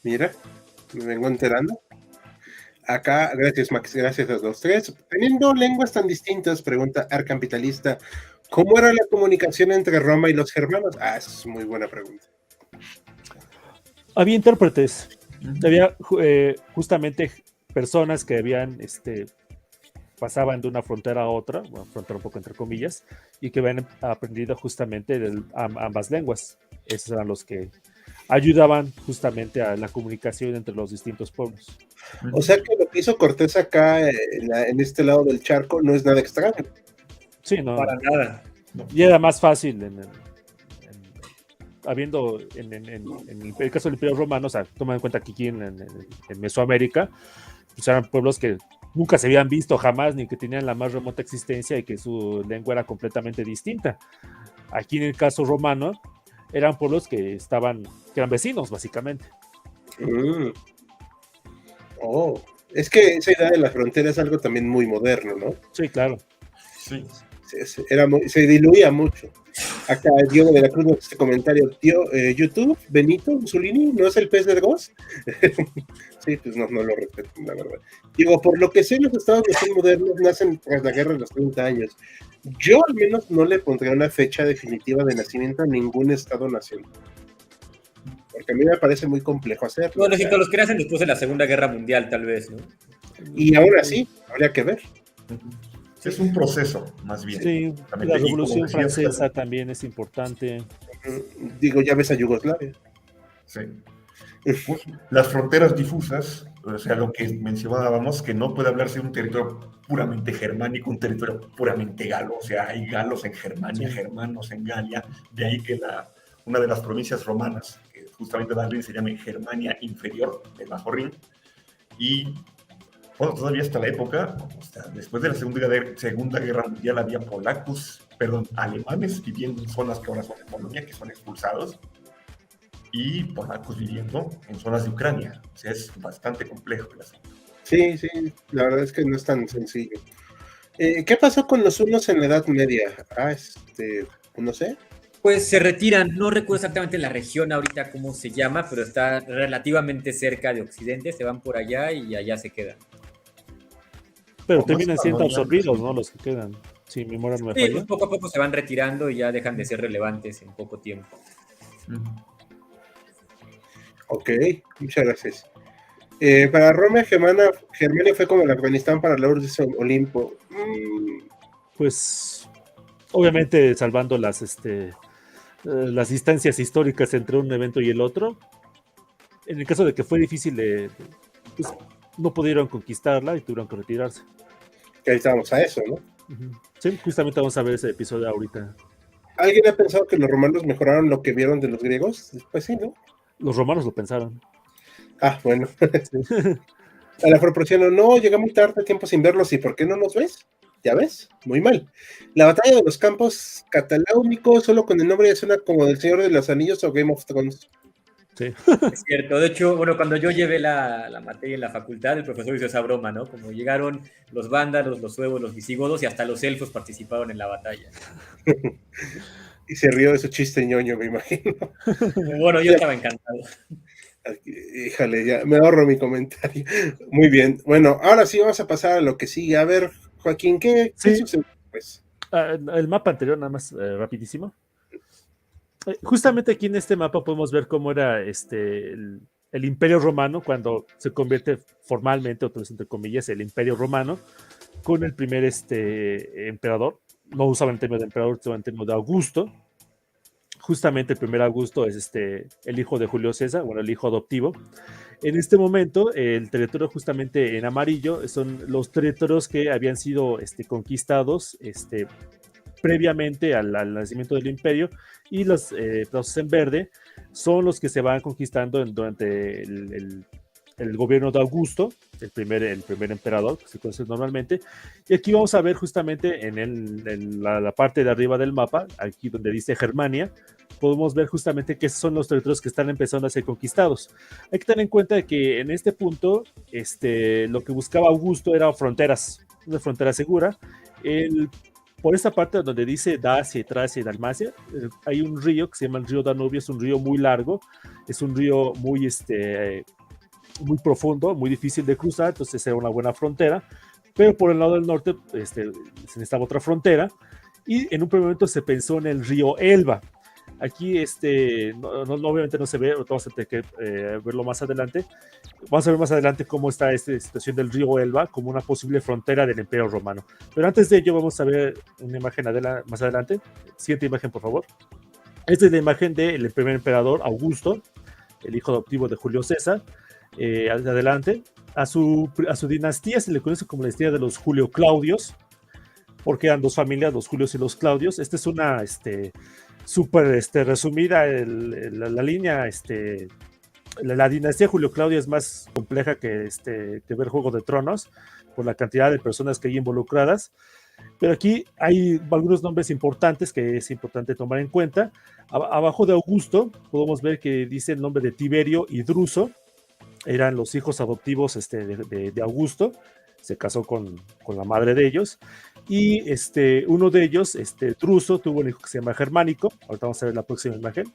Mira, me vengo enterando. Acá, gracias Max, gracias a los tres. Teniendo lenguas tan distintas, pregunta Arcampitalista, ¿cómo era la comunicación entre Roma y los germanos? Es muy buena pregunta. Había intérpretes, había justamente personas que pasaban de una frontera a otra, una frontera un poco entre comillas, y que habían aprendido justamente ambas lenguas. Esos eran los que ayudaban justamente a la comunicación entre los distintos pueblos. O sea que lo que hizo Cortés acá en este lado del charco no es nada extraño. Sí, no. Para nada. Y era más fácil habiendo en el caso del Imperio Romano, o sea, toma en cuenta que aquí en Mesoamérica, pues eran pueblos que nunca se habían visto jamás, ni que tenían la más remota existencia y que su lengua era completamente distinta. Aquí en el caso romano, eran pueblos que eran vecinos, básicamente. Mm. Oh, es que esa idea de la frontera es algo también muy moderno, ¿no? Sí, claro. Sí. Se diluía mucho. Acá Diego de la Cruz nos hace comentario, YouTube, Benito Mussolini, ¿no es el pez del Ghost? Sí, pues no lo respeto, la verdad. Digo, por lo que sé, los estados-nación modernos nacen tras la guerra de los 30 años. Yo al menos no le pondría una fecha definitiva de nacimiento a ningún estado-nación. Porque a mí me parece muy complejo hacerlo. Bueno, sí, los que nacen después de la Segunda Guerra Mundial, tal vez, ¿no? Y aún así, habría que ver. Es un proceso, más bien. Sí, la Revolución Francesa también es importante. Digo, ya ves a Yugoslavia. Sí. Pues, las fronteras difusas, o sea, lo que mencionábamos, que no puede hablarse de un territorio puramente germánico, un territorio puramente galo, o sea, hay galos en Germania, germanos en Galia, de ahí que una de las provincias romanas, que justamente da Rin, se llama Germania Inferior, del Bajo Rin, y bueno, todavía hasta la época, o sea, después de la Segunda Guerra Mundial había alemanes viviendo en zonas que ahora son de Polonia, que son expulsados, y polacos viviendo en zonas de Ucrania. O sea, es bastante complejo el asunto. Sí, la verdad es que no es tan sencillo. ¿Qué pasó con los hunos en la Edad Media? No sé. Pues se retiran, no recuerdo exactamente la región ahorita cómo se llama, pero está relativamente cerca de Occidente, se van por allá y allá se quedan. Pero terminan siendo absorbidos, ¿no? Los que quedan, si mi memoria no me falla. Sí, pues poco a poco se van retirando y ya dejan de ser relevantes en poco tiempo. Ok, muchas gracias. Para Roma, Germania fue como el Afganistán para la Lourdes Olimpo. Pues, obviamente, salvando las distancias históricas entre un evento y el otro. En el caso de que fue difícil, pues, no pudieron conquistarla y tuvieron que retirarse. Que ahí estábamos a eso, ¿no? Sí, justamente vamos a ver ese episodio ahorita. ¿Alguien ha pensado que los romanos mejoraron lo que vieron de los griegos? Pues sí, ¿no? Los romanos lo pensaron. Ah, bueno. Sí. A la proporción, no, llega muy tarde, tiempo sin verlos, ¿y por qué no nos ves? Ya ves, muy mal. La batalla de los campos cataláunicos, solo con el nombre ya suena como del Señor de los Anillos o Game of Thrones. Sí. Es cierto, de hecho, bueno, cuando yo llevé la materia en la facultad, el profesor hizo esa broma, ¿no? Como llegaron los vándalos, los suevos, los visigodos y hasta los elfos participaron en la batalla. Y se rió de su chiste ñoño, me imagino. Bueno, yo estaba encantado. Híjole, ya me ahorro mi comentario. Muy bien. Bueno, ahora sí vamos a pasar a lo que sigue. A ver, Joaquín, ¿qué sucede? Pues? El mapa anterior, nada más rapidísimo. Justamente aquí en este mapa podemos ver cómo era el Imperio Romano cuando se convierte formalmente, otra vez entre comillas, el Imperio Romano con el primer emperador. No usaban el término de emperador, usaban el término de Augusto. Justamente el primer Augusto es el hijo de Julio César, bueno, el hijo adoptivo. En este momento, el territorio justamente en amarillo son los territorios que habían sido conquistados previamente al nacimiento del imperio, y los trazos en verde son los que se van conquistando durante el gobierno de Augusto, el primer emperador, que se conoce normalmente. Y aquí vamos a ver justamente en la parte de arriba del mapa, aquí donde dice Germania, podemos ver justamente que son los territorios que están empezando a ser conquistados. Hay que tener en cuenta que en este punto, lo que buscaba Augusto era fronteras, una frontera segura. Por esta parte donde dice Dacia, Tracia y Dalmacia, hay un río que se llama el río Danubio, es un río muy largo, es un río muy profundo, muy difícil de cruzar, entonces era una buena frontera, pero por el lado del norte se necesitaba otra frontera, y en un primer momento se pensó en el río Elba. Aquí obviamente no se ve, vamos a tener que verlo más adelante. Vamos a ver más adelante cómo está esta situación del río Elba como una posible frontera del Imperio Romano. Pero antes de ello vamos a ver una imagen más adelante. Siguiente imagen, por favor. Esta es la imagen del primer emperador Augusto, el hijo adoptivo de Julio César. Adelante. A su dinastía se le conoce como la dinastía de los Julio Claudios, porque eran dos familias, los Julios y los Claudios. Esta es una súper resumida la línea. La dinastía Julio Claudio es más compleja que ver Juego de Tronos por la cantidad de personas que hay involucradas. Pero aquí hay algunos nombres importantes que es importante tomar en cuenta. Abajo de Augusto podemos ver que dice el nombre de Tiberio y Druso, eran los hijos adoptivos de Augusto, se casó con la madre de ellos, y uno de ellos, Druso, tuvo un hijo que se llama Germánico. Ahorita vamos a ver la próxima imagen.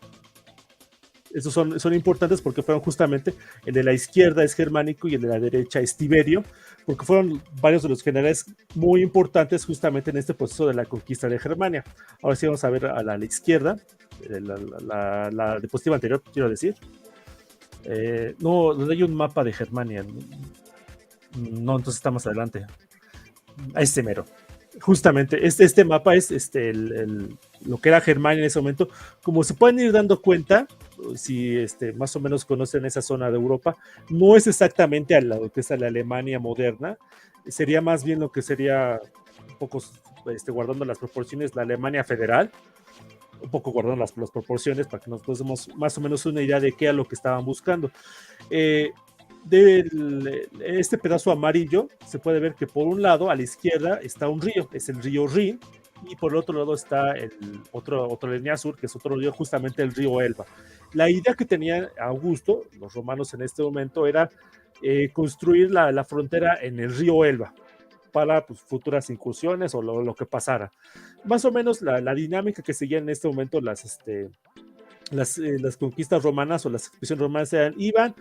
Estos son importantes porque fueron justamente, el de la izquierda es Germánico y el de la derecha es Tiberio, porque fueron varios de los generales muy importantes justamente en este proceso de la conquista de Germania. Ahora sí vamos a ver a la izquierda, la diapositiva anterior, quiero decir. No, donde hay un mapa de Germania. No, entonces está más adelante. A este mero. Justamente, este mapa es lo que era Germania en ese momento. Como se pueden ir dando cuenta, si más o menos conocen esa zona de Europa, no es exactamente a lo que es a la Alemania moderna, sería más bien lo que sería, un poco guardando las proporciones, la Alemania federal, un poco guardando las proporciones para que nos demos más o menos una idea de qué es lo que estaban buscando. Este pedazo amarillo se puede ver que por un lado a la izquierda está un río, es el río Rin, y por el otro lado está otra línea azul, que es otro río, justamente el río Elba. La idea que tenían Augusto, los romanos en este momento, era construir la frontera en el río Elba para pues, futuras incursiones o lo que pasara. Más o menos la dinámica que seguían en este momento las conquistas romanas o las expediciones romanas iban,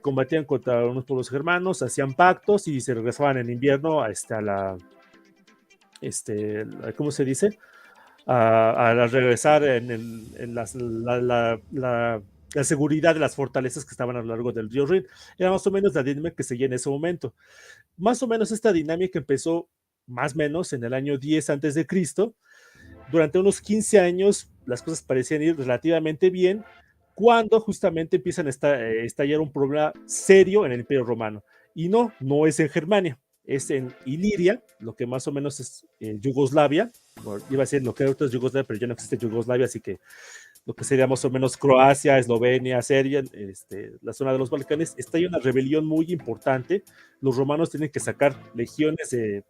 combatían contra unos pueblos germanos, hacían pactos y se regresaban en invierno a ¿cómo se dice? A regresar en la seguridad de las fortalezas que estaban a lo largo del río Rin. Era más o menos la dinámica que seguía en ese momento. Más o menos esta dinámica empezó más o menos en el año 10 antes de Cristo. Durante unos 15 años las cosas parecían ir relativamente bien, cuando justamente empiezan a estallar un problema serio en el Imperio Romano. Y no es en Germania, es en Iliria, lo que más o menos es Yugoslavia. Bueno, iba a decir lo que ahorita es Yugoslavia, pero ya no existe Yugoslavia, así que lo que sería más o menos Croacia, Eslovenia, Serbia, la zona de los Balcanes, está ahí una rebelión muy importante. Los romanos tienen que sacar legiones de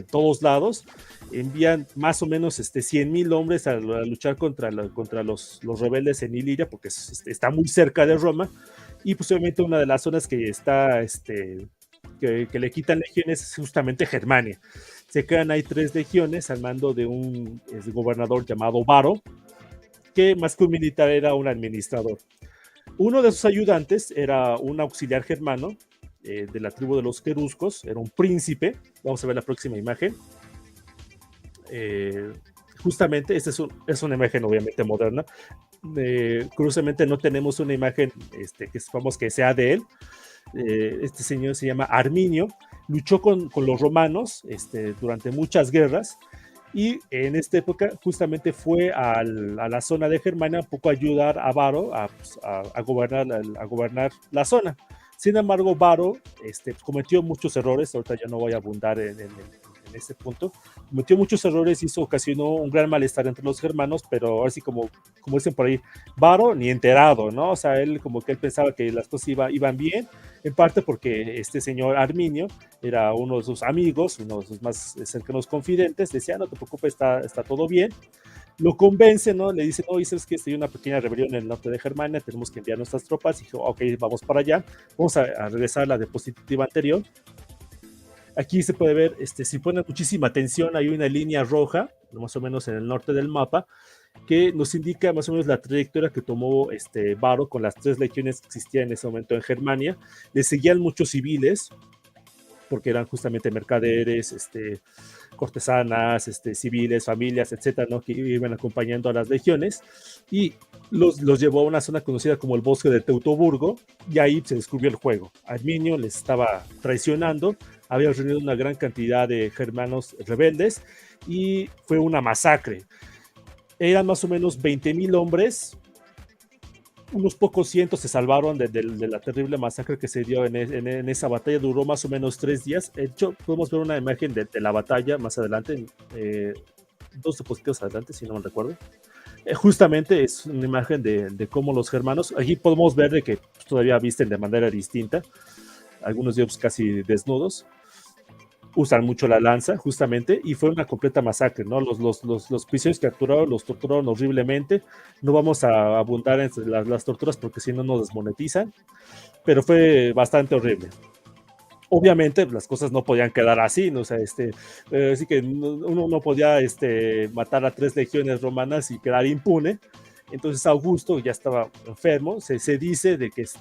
todos lados, envían más o menos 100,000 hombres a luchar contra los rebeldes en Iliria, porque está muy cerca de Roma, y posiblemente una de las zonas que está que le quitan legiones es justamente Germania. Se quedan ahí 3 legiones al mando de un gobernador llamado Varo, que más que un militar era un administrador. Uno de sus ayudantes era un auxiliar germano de la tribu de los queruscos, era un príncipe. Vamos a ver la próxima imagen. Justamente, esta es una imagen obviamente moderna. Curiosamente no tenemos una imagen que sepamos que sea de él. Este señor se llama Arminio, luchó con los romanos durante muchas guerras, y en esta época justamente fue a la zona de Germania un poco a ayudar a Varo a gobernar la zona. Sin embargo, Varo cometió muchos errores. Ahorita ya no voy a abundar en este punto. Cometió muchos errores y eso ocasionó un gran malestar entre los germanos, pero ahora sí, como dicen por ahí, Varo ni enterado, ¿no? O sea, él pensaba que las cosas iban bien, en parte porque este señor Arminio era uno de sus amigos, uno de sus más cercanos confidentes. Decía, no te preocupes, está todo bien. Lo convence, ¿no? Le dice, oye, ¿sabes qué? Hay una pequeña rebelión en el norte de Germania, tenemos que enviar nuestras tropas. Y dijo, ok, vamos para allá, vamos a regresar a la diapositiva anterior. Aquí se puede ver, si ponen muchísima atención, hay una línea roja, más o menos en el norte del mapa, que nos indica más o menos la trayectoria que tomó Varo con las 3 legiones que existían en ese momento en Germania. Le seguían muchos civiles, porque eran justamente mercaderes, cortesanas, civiles, familias, etcétera, ¿no? Que iban acompañando a las legiones, y los llevó a una zona conocida como el bosque de Teutoburgo, y ahí se descubrió el juego. Arminio les estaba traicionando, había reunido una gran cantidad de germanos rebeldes, y fue una masacre. Eran más o menos 20,000 hombres, unos pocos cientos se salvaron de la terrible masacre que se dio en esa batalla. Duró más o menos 3 días. De hecho, podemos ver una imagen de la batalla más adelante, 2 diapositivas adelante, si no me recuerdo. Justamente es una imagen de cómo los germanos, aquí podemos ver de que todavía visten de manera distinta, algunos de ellos casi desnudos. usan mucho la lanza, justamente, y fue una completa masacre, ¿no? Los prisioneros capturados los torturaron horriblemente. No vamos a abundar en las torturas porque si no nos desmonetizan, pero fue bastante horrible. Obviamente las cosas no podían quedar así, ¿no? O sea, así que uno no podía matar a 3 legiones romanas y quedar impune. Entonces Augusto ya estaba enfermo, se dice de que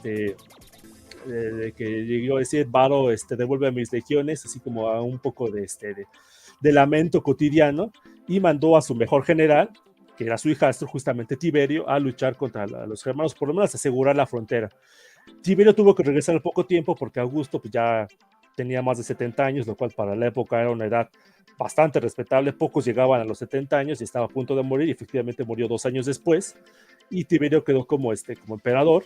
llegó a decir, Varo, devuelve a mis legiones, así como a un poco de lamento cotidiano, y mandó a su mejor general, que era su hijastro, justamente Tiberio, a luchar contra los germanos, por lo menos asegurar la frontera. Tiberio tuvo que regresar al poco tiempo porque Augusto pues, ya tenía más de 70 años, lo cual para la época era una edad bastante respetable. Pocos llegaban a los 70 años y estaba a punto de morir, y efectivamente murió 2 años después, y Tiberio quedó como emperador.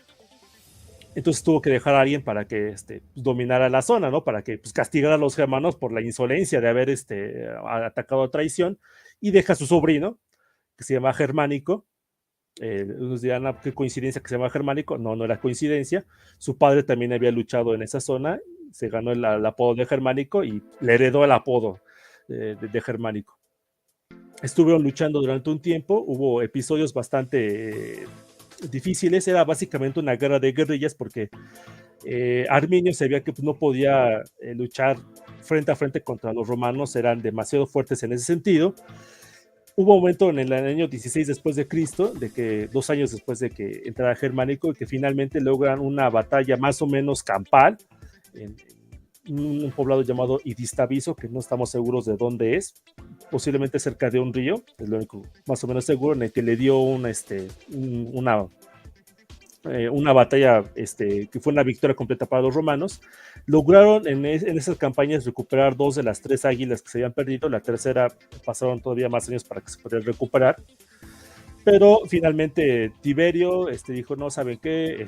Entonces tuvo que dejar a alguien para que dominara la zona, ¿no? Para que pues, castigara a los germanos por la insolencia de haber atacado a traición, y deja a su sobrino, que se llama Germánico. Unos dirán, qué coincidencia que se llama Germánico. No, no era coincidencia. Su padre también había luchado en esa zona, se ganó el apodo de Germánico y le heredó el apodo de Germánico. Estuvieron luchando durante un tiempo, hubo episodios bastante difíciles, era básicamente una guerra de guerrillas porque Arminio sabía que pues, no podía luchar frente a frente contra los romanos, eran demasiado fuertes en ese sentido. Hubo un momento en el año 16 después de Cristo, 2 años después de que entrara Germánico, y que finalmente logran una batalla más o menos campal en un poblado llamado Idistaviso, que no estamos seguros de dónde es, posiblemente cerca de un río, es lo único más o menos seguro, en el que le dio una batalla que fue una victoria completa para los romanos. Lograron en esas campañas recuperar 2 de las 3 águilas que se habían perdido. La tercera pasaron todavía más años para que se pudiera recuperar, pero finalmente Tiberio dijo, no, ¿saben qué?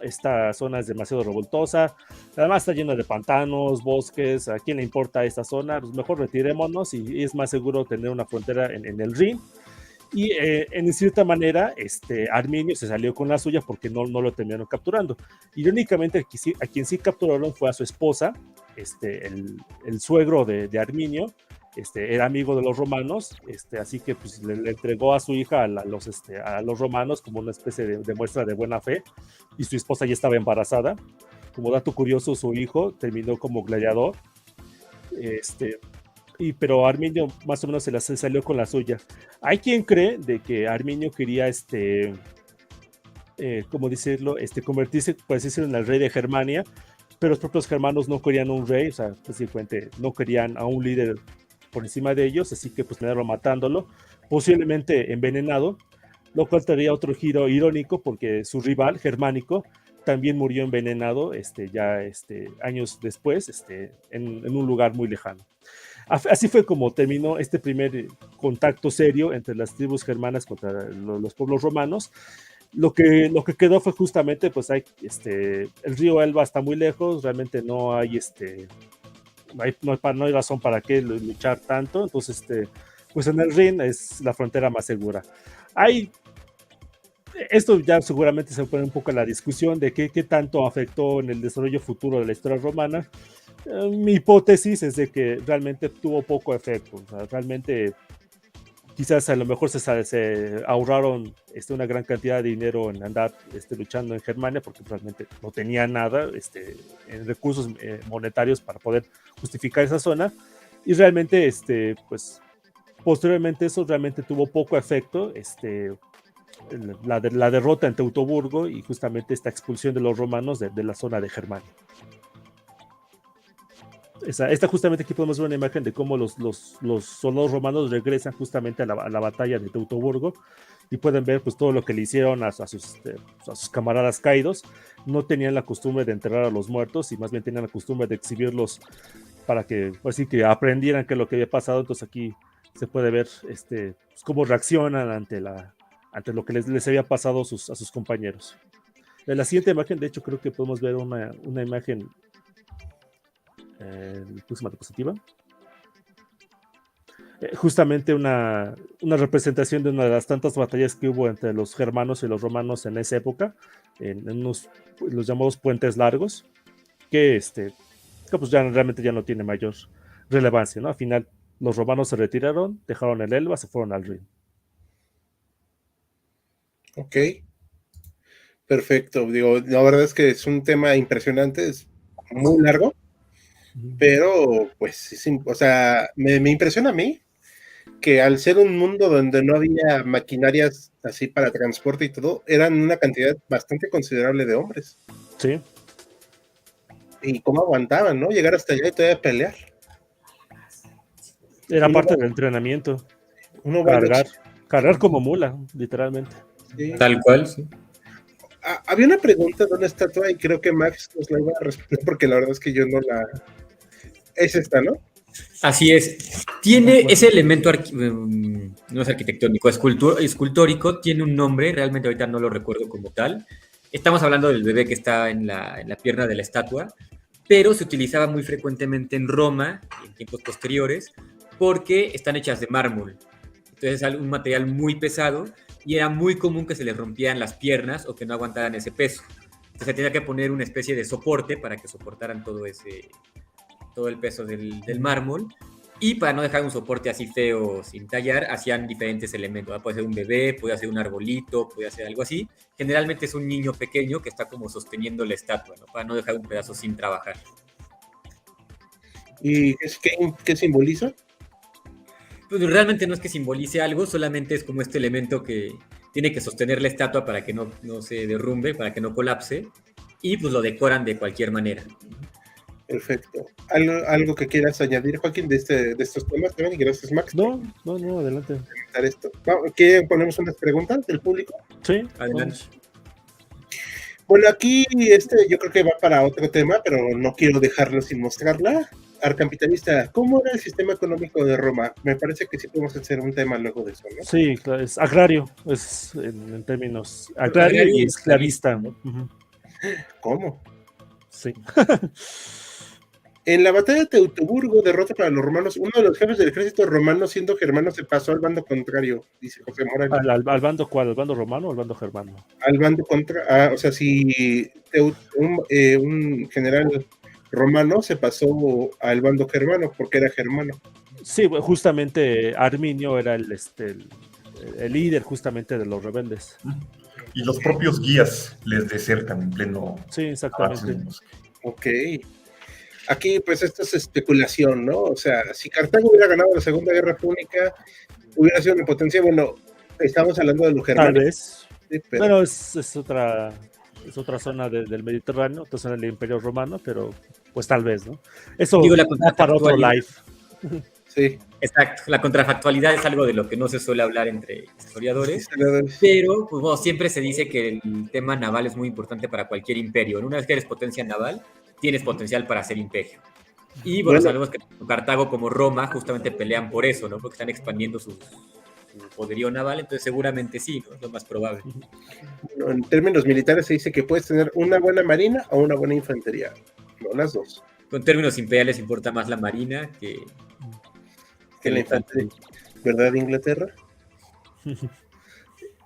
Esta zona es demasiado revoltosa, además está llena de pantanos, bosques, ¿a quién le importa esta zona? Pues mejor retirémonos, y es más seguro tener una frontera en el Rin. Y en cierta manera Arminio se salió con la suya porque no lo terminaron capturando. Irónicamente a quien sí capturaron fue a su esposa, el suegro de Arminio, era amigo de los romanos, así que pues, le entregó a su hija a los romanos como una especie de muestra de buena fe, y su esposa ya estaba embarazada. Como dato curioso, su hijo terminó como gladiador, pero Arminio más o menos se salió con la suya. Hay quien cree de que Arminio quería ¿cómo decirlo? Convertirse, por así decirlo, en el rey de Germania, pero los propios germanos no querían un rey, o sea, básicamente no querían a un líder por encima de ellos, así que pues terminaron matándolo, posiblemente envenenado, lo cual traía otro giro irónico porque su rival, Germánico, también murió envenenado años después, en un lugar muy lejano. Así fue como terminó este primer contacto serio entre las tribus germanas contra los pueblos romanos. Lo que quedó fue justamente, pues el río Elba está muy lejos, realmente no hay no hay razón para qué luchar tanto, entonces pues en el Rin es la frontera más segura. Esto ya seguramente se pone un poco en la discusión de qué tanto afectó en el desarrollo futuro de la historia romana. Mi hipótesis es de que realmente tuvo poco efecto, o sea, realmente quizás a lo mejor se ahorraron una gran cantidad de dinero en andar luchando en Germania, porque realmente no tenía nada en recursos monetarios para poder justificar esa zona, y realmente pues posteriormente eso realmente tuvo poco efecto, la derrota en Teutoburgo y justamente esta expulsión de los romanos de la zona de Germania. Esta justamente aquí podemos ver una imagen de cómo los soldados romanos regresan justamente a la batalla de Teutoburgo, y pueden ver pues todo lo que le hicieron a sus camaradas caídos. No tenían la costumbre de enterrar a los muertos, y más bien tenían la costumbre de exhibirlos para que, pues, sí, que aprendieran qué es lo que había pasado. Entonces aquí se puede ver pues, cómo reaccionan ante lo que les había pasado a sus compañeros. En la siguiente imagen, de hecho, creo que podemos ver una imagen, la próxima diapositiva. Justamente una representación de una de las tantas batallas que hubo entre los germanos y los romanos en esa época, en los llamados puentes largos, que política, pues ya realmente ya no tiene mayor relevancia, ¿no? Al final, los romanos se retiraron, dejaron el Elba, se fueron al Rin. Ok, perfecto. Digo, la verdad es que es un tema impresionante, es muy largo, pero pues, o sea, me impresiona a mí que al ser un mundo donde no había maquinarias así para transporte y todo, eran una cantidad bastante considerable de hombres. Sí. Y cómo aguantaban, ¿no? Llegar hasta allá y todavía pelear. Era parte del entrenamiento. Uno va Cargar como mula, literalmente. Sí. Tal cual, sí. Había una pregunta de una estatua y creo que Max nos la iba a responder porque la verdad es que yo no la... Es esta, ¿no? Así es. Tiene ese elemento, no es arquitectónico, escultórico, tiene un nombre, realmente ahorita no lo recuerdo como tal. Estamos hablando del bebé que está en la pierna de la estatua, pero se utilizaba muy frecuentemente en Roma, en tiempos posteriores, porque están hechas de mármol. Entonces es un material muy pesado y era muy común que se les rompieran las piernas o que no aguantaran ese peso. Entonces se tenía que poner una especie de soporte para que soportaran todo el peso del mármol, y para no dejar un soporte así feo sin tallar, hacían diferentes elementos, ¿no? Puede ser un bebé, puede ser un arbolito, puede ser algo así. Generalmente es un niño pequeño que está como sosteniendo la estatua, ¿no? Para no dejar un pedazo sin trabajar. ¿Y qué simboliza? Pues realmente no es que simbolice algo, solamente es como este elemento que tiene que sostener la estatua para que no se derrumbe, para que no colapse, y pues lo decoran de cualquier manera. Perfecto. ¿Algo que quieras añadir, Joaquín, de estos temas también? Y gracias, Max. No, adelante. Esto. ¿Quieren ponernos unas preguntas del público? Sí, Adelante. Bueno, aquí yo creo que va para otro tema, pero no quiero dejarlo sin mostrarla. Arcapitalista, ¿cómo era el sistema económico de Roma? Me parece que sí podemos hacer un tema luego de eso, ¿no? Sí, es agrario, es en términos agrario y esclavista. Uh-huh. ¿Cómo? Sí. En la batalla de Teutoburgo, derrota para los romanos, uno de los jefes del ejército romano, siendo germano, se pasó al bando contrario, dice José Morales. ¿Al bando cuál? ¿Al bando romano o al bando germano? Al bando o sea, si un general romano se pasó al bando germano, porque era germano. Sí, justamente Arminio era el líder justamente de los rebeldes. Y los propios guías les desertan en pleno... Sí, exactamente. Ok. Aquí, pues, esto es especulación, ¿no? O sea, si Cartago hubiera ganado la Segunda Guerra Púnica, hubiera sido una potencia, bueno, estamos hablando de los germanos. Tal vez. Sí, pero... Bueno, es otra zona del Mediterráneo, otra zona del Imperio Romano, pero pues tal vez, ¿no? Eso para otro live. Sí. Exacto, la contrafactualidad es algo de lo que no se suele hablar entre historiadores, pero pues, bueno, siempre se dice que el tema naval es muy importante para cualquier imperio. Una vez que eres potencia naval, tienes potencial para ser imperio. Y bueno, sabemos que tanto Cartago como Roma justamente pelean por eso, ¿no? Porque están expandiendo su poderío naval, entonces seguramente sí, ¿no? Es lo más probable. Bueno, en términos militares se dice que puedes tener una buena marina o una buena infantería, no las dos. Con términos imperiales importa más la marina que la infantería. ¿Verdad, Inglaterra?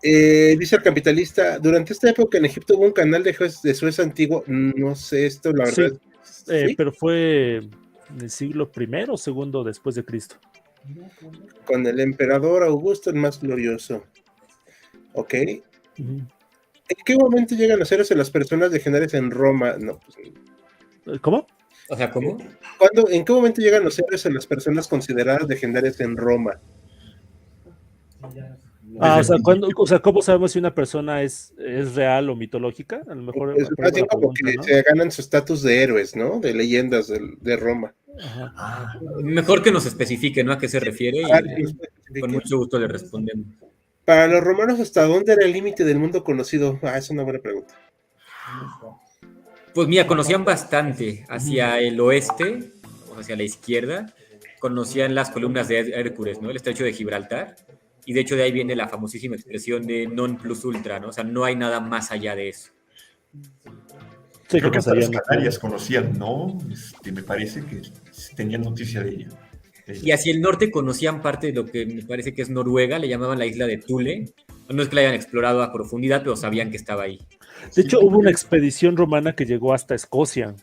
Dice el capitalista, durante esta época en Egipto hubo un canal de Suez antiguo, no sé esto, la verdad. Sí, pero fue en el siglo I o segundo después de Cristo. Con el emperador Augusto, el más glorioso. Ok. ¿En qué momento llegan a hacerse las personas legendarias en Roma? No, pues, ¿cómo? O sea, ¿cómo? ¿En qué momento llegan los héroes en las personas consideradas legendarias en Roma? O sea, ¿cómo sabemos si una persona es real o mitológica? A lo mejor es fácil porque ¿no? Se ganan su estatus de héroes, ¿no? De leyendas de Roma. Ajá. Mejor que nos especifique, ¿no? A qué se refiere y con mucho gusto le respondemos. Para los romanos, ¿hasta dónde era el límite del mundo conocido? Es una buena pregunta. Pues mira, conocían bastante hacia el oeste, o hacia la izquierda, conocían las columnas de Hércules, ¿no? El estrecho de Gibraltar, y de hecho de ahí viene la famosísima expresión de non plus ultra, ¿no? O sea, no hay nada más allá de eso. Sí, creo que hasta las Canarias conocían, ¿no? Me parece que tenían noticia de ella. Y hacia el norte conocían parte de lo que me parece que es Noruega, le llamaban la isla de Thule. No es que la hayan explorado a profundidad, pero sabían que estaba ahí. De hecho, hubo una expedición romana que llegó hasta Escocia.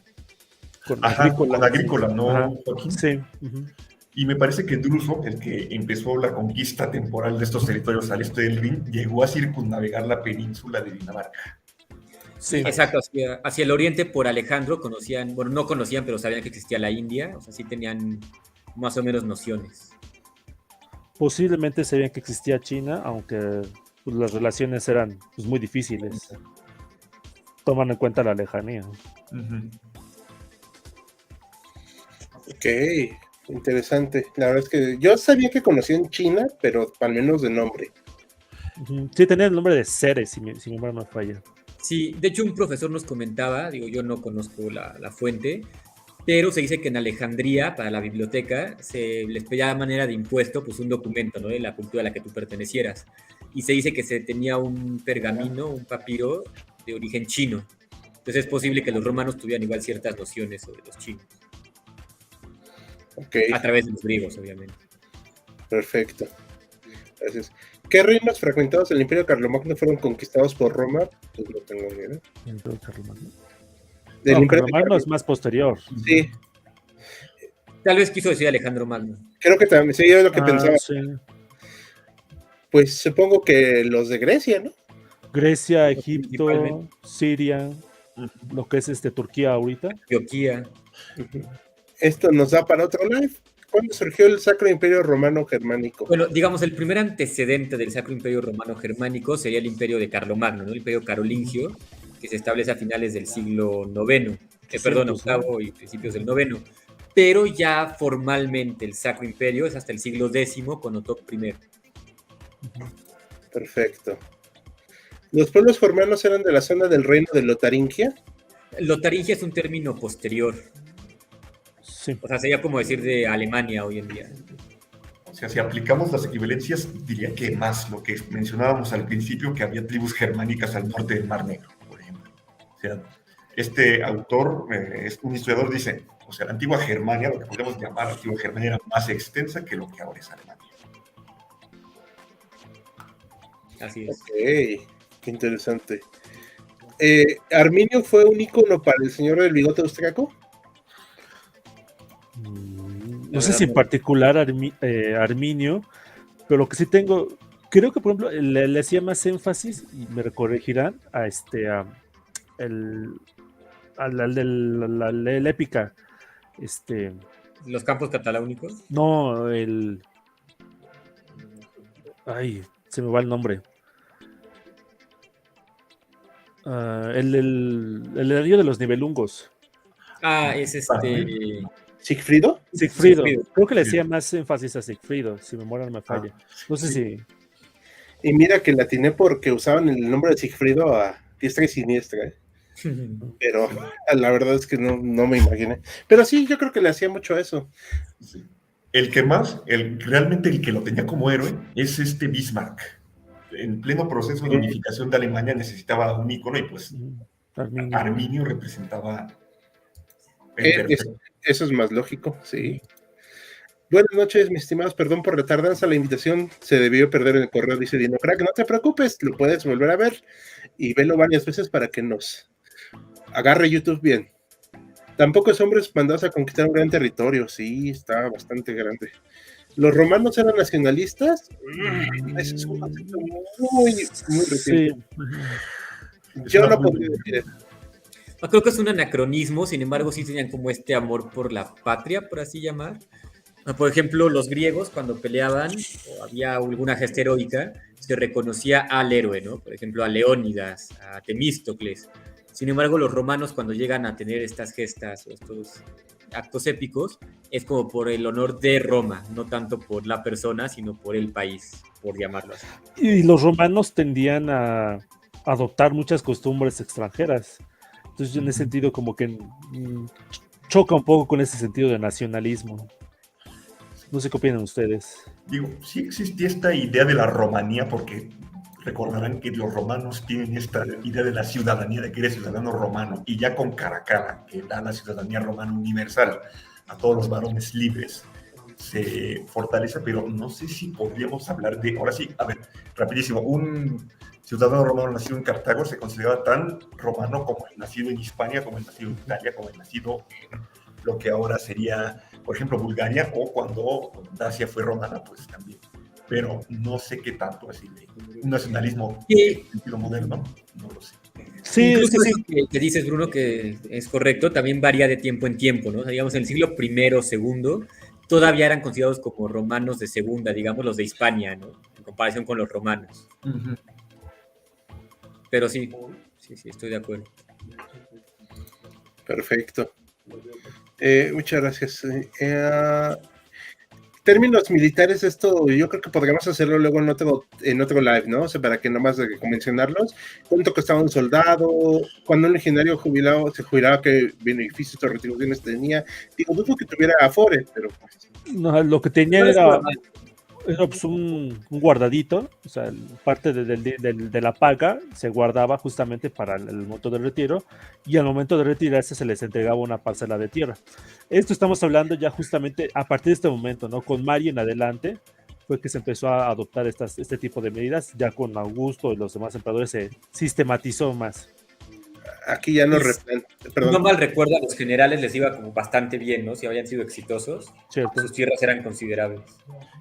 Agrícola. Con Agrícola, ¿no, Ajá. Joaquín? Sí. Y me parece que Druso, el que empezó la conquista temporal de estos territorios al este del Rin, llegó a circunnavegar la península de Dinamarca. Sí. Exacto, hacia el oriente por Alejandro conocían, bueno, no conocían, pero sabían que existía la India, o sea, sí tenían más o menos nociones. Posiblemente sabían que existía China, aunque pues, las relaciones eran pues, muy difíciles. Toman en cuenta la lejanía. Uh-huh. Ok, interesante. La verdad es que yo sabía que conocían China, pero al menos de nombre. Sí, tenía el nombre de Ceres, si mi memoria no falla. Sí, de hecho un profesor nos comentaba, digo, yo no conozco la fuente, pero se dice que en Alejandría, para la biblioteca, se les pedía a manera de impuesto, pues un documento, ¿no? De la cultura a la que tú pertenecieras. Y se dice que se tenía un pergamino, un papiro de origen chino. Entonces es posible que los romanos tuvieran igual ciertas nociones sobre los chinos. Ok, A través de los griegos, obviamente. perfecto. Gracias. ¿Qué reinos fragmentados del Imperio Carlomagno fueron conquistados por Roma? Pues no tengo ni idea. Entonces, Carlomagno. Del No, Imperio Carlomagno es más posterior. Sí, Tal vez quiso decir Alejandro Magno. creo que también, sí, yo lo que pensaba. Sí. Pues supongo que los de Grecia, ¿no? Grecia, Egipto, Principalmente. Siria, lo que es Turquía ahorita. Antioquía. Esto nos da para otro live. ¿Cuándo surgió el Sacro Imperio Romano Germánico? Bueno, digamos, el primer antecedente del Sacro Imperio Romano Germánico sería el Imperio de Carlomagno, ¿no? El Imperio Carolingio, que se establece a finales del siglo IX, octavo y principios del noveno. Pero ya formalmente el Sacro Imperio es hasta el siglo X con Otot I. Perfecto. ¿Los pueblos germanos eran de la zona del reino de Lotaringia? Lotaringia es un término posterior, Sí. o sea, sería como decir de Alemania hoy en día. O sea, si aplicamos las equivalencias, diría que más lo que mencionábamos al principio, que había tribus germánicas al norte del Mar Negro, por ejemplo. O sea, este autor, un historiador, dice, o sea, la antigua Germania, lo que podemos llamar la antigua Germania, era más extensa que lo que ahora es Alemania. Así es. Ok, qué interesante. ¿Arminio fue un ícono para el señor del bigote austriaco? No sé si en particular Arminio, pero lo que sí tengo, creo que por ejemplo le hacía más énfasis, y me corregirán, a la épica, Los campos cataláunicos. no, ay, se me va el nombre. El río de los Nibelungos. Es ¿Sigfrido? Sigfrido. Sigfrido. Creo que le hacía más énfasis a Sigfrido, si mi memoria no me falla. No sé si. Y mira que la atiné porque usaban el nombre de Sigfrido a diestra y siniestra, ¿eh? Pero la verdad es que no me imaginé. Pero sí, yo creo que le hacía mucho eso. Sí. El que más, realmente el que lo tenía como héroe, es Bismarck. En pleno proceso de unificación de Alemania necesitaba un ícono y pues Arminio representaba eso es más lógico, sí. Buenas noches, mis estimados, perdón por la tardanza, la invitación se debió perder en el correo, dice Dino Crack, no te preocupes, lo puedes volver a ver y velo varias veces para que nos agarre YouTube bien. Tampoco es hombres mandados a conquistar un gran territorio, sí, está bastante grande. ¿Los romanos eran nacionalistas? Ese es un concepto muy reciente. Sí. Yo no podría decir eso. Creo que es un anacronismo, sin embargo sí tenían como este amor por la patria, por así llamar. Por ejemplo, los griegos cuando peleaban o había alguna gesta heroica, se reconocía al héroe, ¿no? Por ejemplo, a Leónidas, a Temístocles. Sin embargo, los romanos cuando llegan a tener estas gestas o estos actos épicos, es como por el honor de Roma, no tanto por la persona, sino por el país, por llamarlo así. Y los romanos tendían a adoptar muchas costumbres extranjeras. Entonces, en ese sentido, como que choca un poco con ese sentido de nacionalismo. No sé qué opinan ustedes. Digo, sí existía esta idea de la romanía, porque recordarán que los romanos tienen esta idea de la ciudadanía, de que eres ciudadano romano, y ya con Caracalla, que da la ciudadanía romana universal a todos los varones libres, se fortalece, pero no sé si podríamos hablar de, ahora sí, a ver, rapidísimo, un ciudadano romano nacido en Cartago se consideraba tan romano como el nacido en Hispania, como el nacido en Italia, como el nacido en lo que ahora sería, por ejemplo, Bulgaria, o cuando Dacia fue romana, pues también. Pero no sé qué tanto es un nacionalismo en sentido moderno, no lo sé. Sí, Incluso sí. eso que dices, Bruno, que es correcto, también varía de tiempo en tiempo, ¿no? O sea, digamos, en el siglo I o II, todavía eran considerados como romanos de segunda, digamos, los de Hispania, ¿no? En comparación con los romanos. Uh-huh. Pero sí, estoy de acuerdo. Perfecto. Muchas gracias. Términos militares, esto yo creo que podríamos hacerlo luego en otro live, ¿no? O sea, para que nomás mencionarlos. ¿Cuánto costaba un soldado? Cuando un legionario jubilado se jubilaba, ¿qué beneficios o retribuciones tenía? Digo, dudo que tuviera afore, pero pues... No, lo que tenía era pues un guardadito, o sea, parte de la paga se guardaba justamente para el momento del retiro, y al momento de retirarse se les entregaba una parcela de tierra. Esto estamos hablando ya justamente a partir de este momento, ¿no? Con Mario en adelante fue que se empezó a adoptar este tipo de medidas, ya con Augusto y los demás emperadores se sistematizó más. Aquí ya no no mal recuerdo, a los generales les iba como bastante bien, ¿no? Si habían sido exitosos, cierto, sus tierras eran considerables.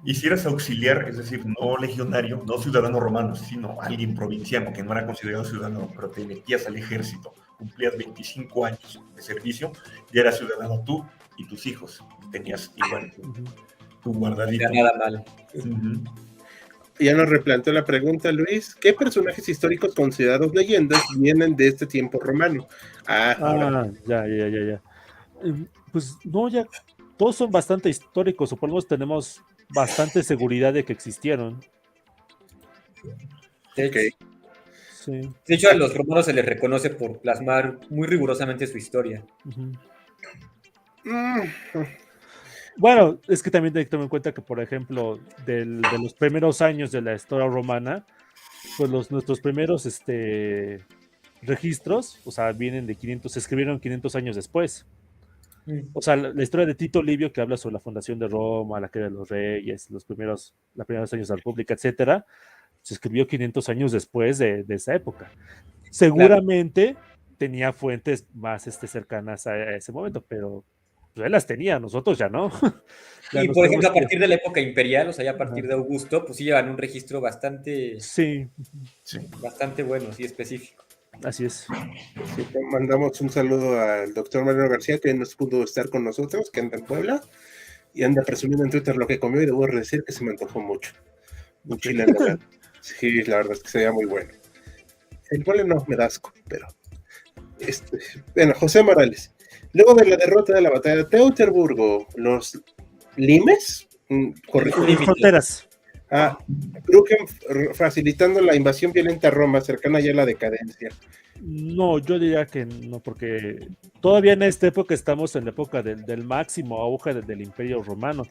Y si eras auxiliar, es decir, no legionario, no ciudadano romano, sino alguien provinciano que no era considerado ciudadano, pero te metías al ejército, cumplías 25 años de servicio, ya eras ciudadano tú y tus hijos. Tenías igual tu guardadito. No era nada mal. Uh-huh. Ya nos replanteó la pregunta, Luis. ¿Qué personajes históricos considerados leyendas vienen de este tiempo romano? Ya. Pues no, ya todos son bastante históricos, o por lo menos tenemos bastante seguridad de que existieron. Okay. Sí. De hecho, a los romanos se les reconoce por plasmar muy rigurosamente su historia. Bueno, es que también hay que tomar en cuenta que, por ejemplo, de los primeros años de la historia romana, pues nuestros primeros registros, o sea, vienen de 500, se escribieron 500 años después. O sea, la historia de Tito Livio, que habla sobre la fundación de Roma, la caída de los reyes, los primeros años de la República, etcétera, se escribió 500 años después de esa época. Seguramente tenía fuentes más cercanas a ese momento, pero pues él las tenía, nosotros ya no. Y por ejemplo, a partir de la época imperial, o sea, ya a partir de Augusto, pues sí llevan un registro bastante bueno, sí, específico. Así es. Sí, mandamos un saludo al doctor Mariano García, que no pudo estar con nosotros, que anda en Puebla, y anda presumiendo en Twitter lo que comió, y debo decir que se me antojó mucho. Un chile en la Sí, la verdad es que se veía muy bueno. El mole no me da asco, pero... Bueno, José Morales. Luego de la derrota de la batalla de Teutoburgo, los limes, fronteras. Brucken facilitando la invasión violenta a Roma, cercana ya a la decadencia. No, yo diría que no, porque todavía en esta época estamos en la época del máximo auge del Imperio Romano.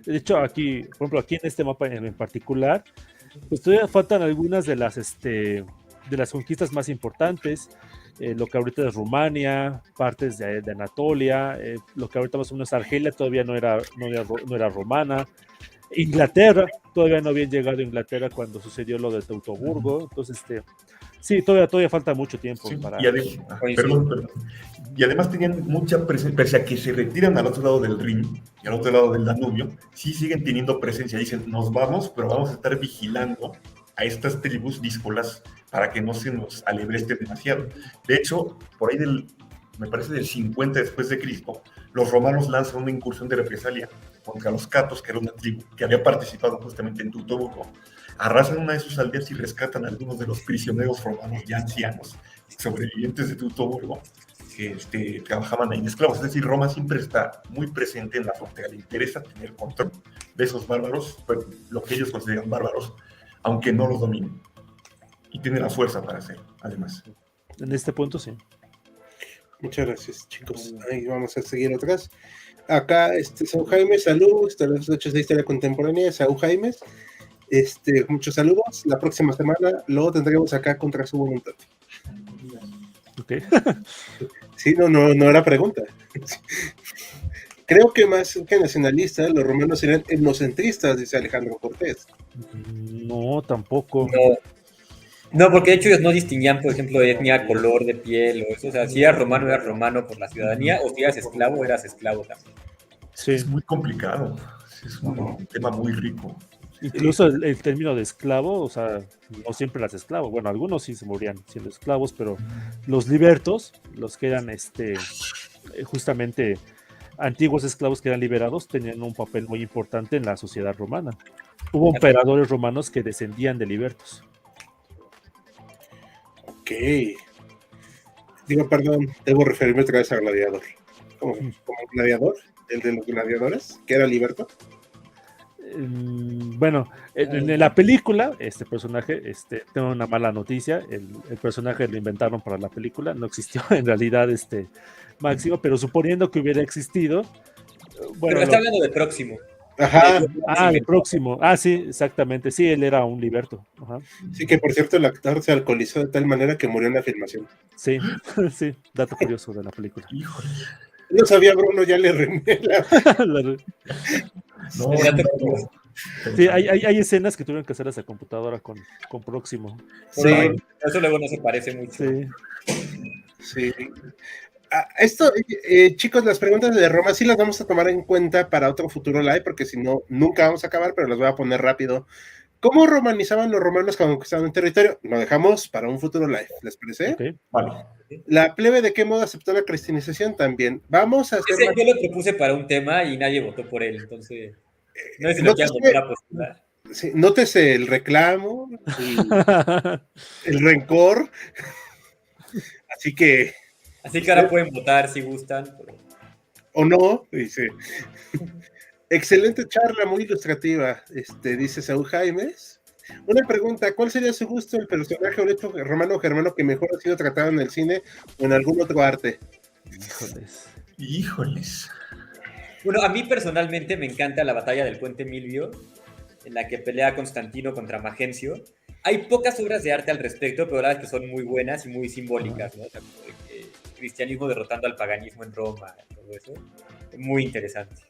De hecho, aquí, por ejemplo, aquí en este mapa en particular, pues todavía faltan algunas de las conquistas más importantes. Lo que ahorita es Rumania, partes de Anatolia, lo que ahorita más o menos Argelia todavía no era romana. Inglaterra, todavía no habían llegado a Inglaterra cuando sucedió lo de Teutoburgo, entonces sí, todavía falta mucho tiempo. Sí, para... perdón. Y además tenían mucha presencia, pese a que se retiran al otro lado del Rin y al otro lado del Danubio, sí siguen teniendo presencia. Dicen, nos vamos, pero vamos a estar vigilando a estas tribus díscolas para que no se nos alebreste demasiado. De hecho, por ahí me parece del 50 después de Cristo, los romanos lanzan una incursión de represalia contra los catos, que era una tribu que había participado justamente en Teutoburgo. Arrasan una de sus aldeas y rescatan a algunos de los prisioneros romanos ya ancianos, sobrevivientes de Teutoburgo, que trabajaban ahí de esclavos. Es decir, Roma siempre está muy presente en la frontera, le interesa tener control de esos bárbaros, lo que ellos consideran bárbaros, aunque no los dominen. Y tiene la fuerza para hacerlo, además. En este punto, sí. Muchas gracias, chicos. Ahí vamos a seguir atrás. Acá, Saúl Jaime, saludos. Las noches de historia contemporánea, Saúl Jaime. Muchos saludos. La próxima semana lo tendremos acá contra su voluntad. Ok. Sí, no era pregunta. Creo que más que nacionalistas, los romanos eran etnocentristas, dice Alejandro Cortés. No, tampoco. No, porque de hecho ellos no distinguían, por ejemplo, etnia, color de piel o eso. O sea, si eras romano por la ciudadanía, o si eras esclavo también. Sí. Es muy complicado. Es un tema muy rico. Incluso el término de esclavo, o sea, no siempre eras esclavo. Bueno, algunos sí se morían siendo esclavos, pero los libertos, los que eran justamente antiguos esclavos que eran liberados, tenían un papel muy importante en la sociedad romana. Hubo emperadores romanos que descendían de libertos. Ok. Digo, perdón, debo referirme otra vez a Gladiador. ¿Cómo Gladiador? ¿El de los gladiadores? ¿Que era liberto? Bueno, en la película, este personaje, tengo una mala noticia, el personaje lo inventaron para la película, no existió en realidad Máximo, pero suponiendo que hubiera existido, bueno... Pero está hablando de Próximo. Ajá. El Próximo, sí, exactamente, sí, él era un liberto. Ajá. Sí, que por cierto el actor se alcoholizó de tal manera que murió en la filmación. Sí, sí, dato curioso de la película. Híjole. No sabía, Bruno, ya le remela. No, sí, hay escenas que tuvieron que hacer esa computadora con Próximo. Sí. Eso luego no se parece mucho. Sí. Esto, chicos, las preguntas de Roma sí las vamos a tomar en cuenta para otro futuro live, porque si no, nunca vamos a acabar, pero las voy a poner rápido. ¿Cómo romanizaban los romanos cuando conquistaban un territorio? Lo dejamos para un futuro live, ¿les parece? Okay. Vale. ¿La plebe de qué modo aceptó la cristianización? También. Vamos a hacer... Yo lo propuse para un tema y nadie votó por él, entonces... No sé si lo quieran volver a postular. Sí, nótese el reclamo, el rencor. Así que ahora pueden votar si gustan. Pero... O no, dice. Excelente charla, muy ilustrativa, dice Saúl Jaimes. Una pregunta, ¿cuál sería su gusto el personaje romano o germano que mejor ha sido tratado en el cine o en algún otro arte? Híjoles. Bueno, a mí personalmente me encanta la batalla del Puente Milvio, en la que pelea Constantino contra Magencio. Hay pocas obras de arte al respecto, pero la verdad es que son muy buenas y muy simbólicas, ¿no? O sea, como el cristianismo derrotando al paganismo en Roma, todo eso. Muy interesante.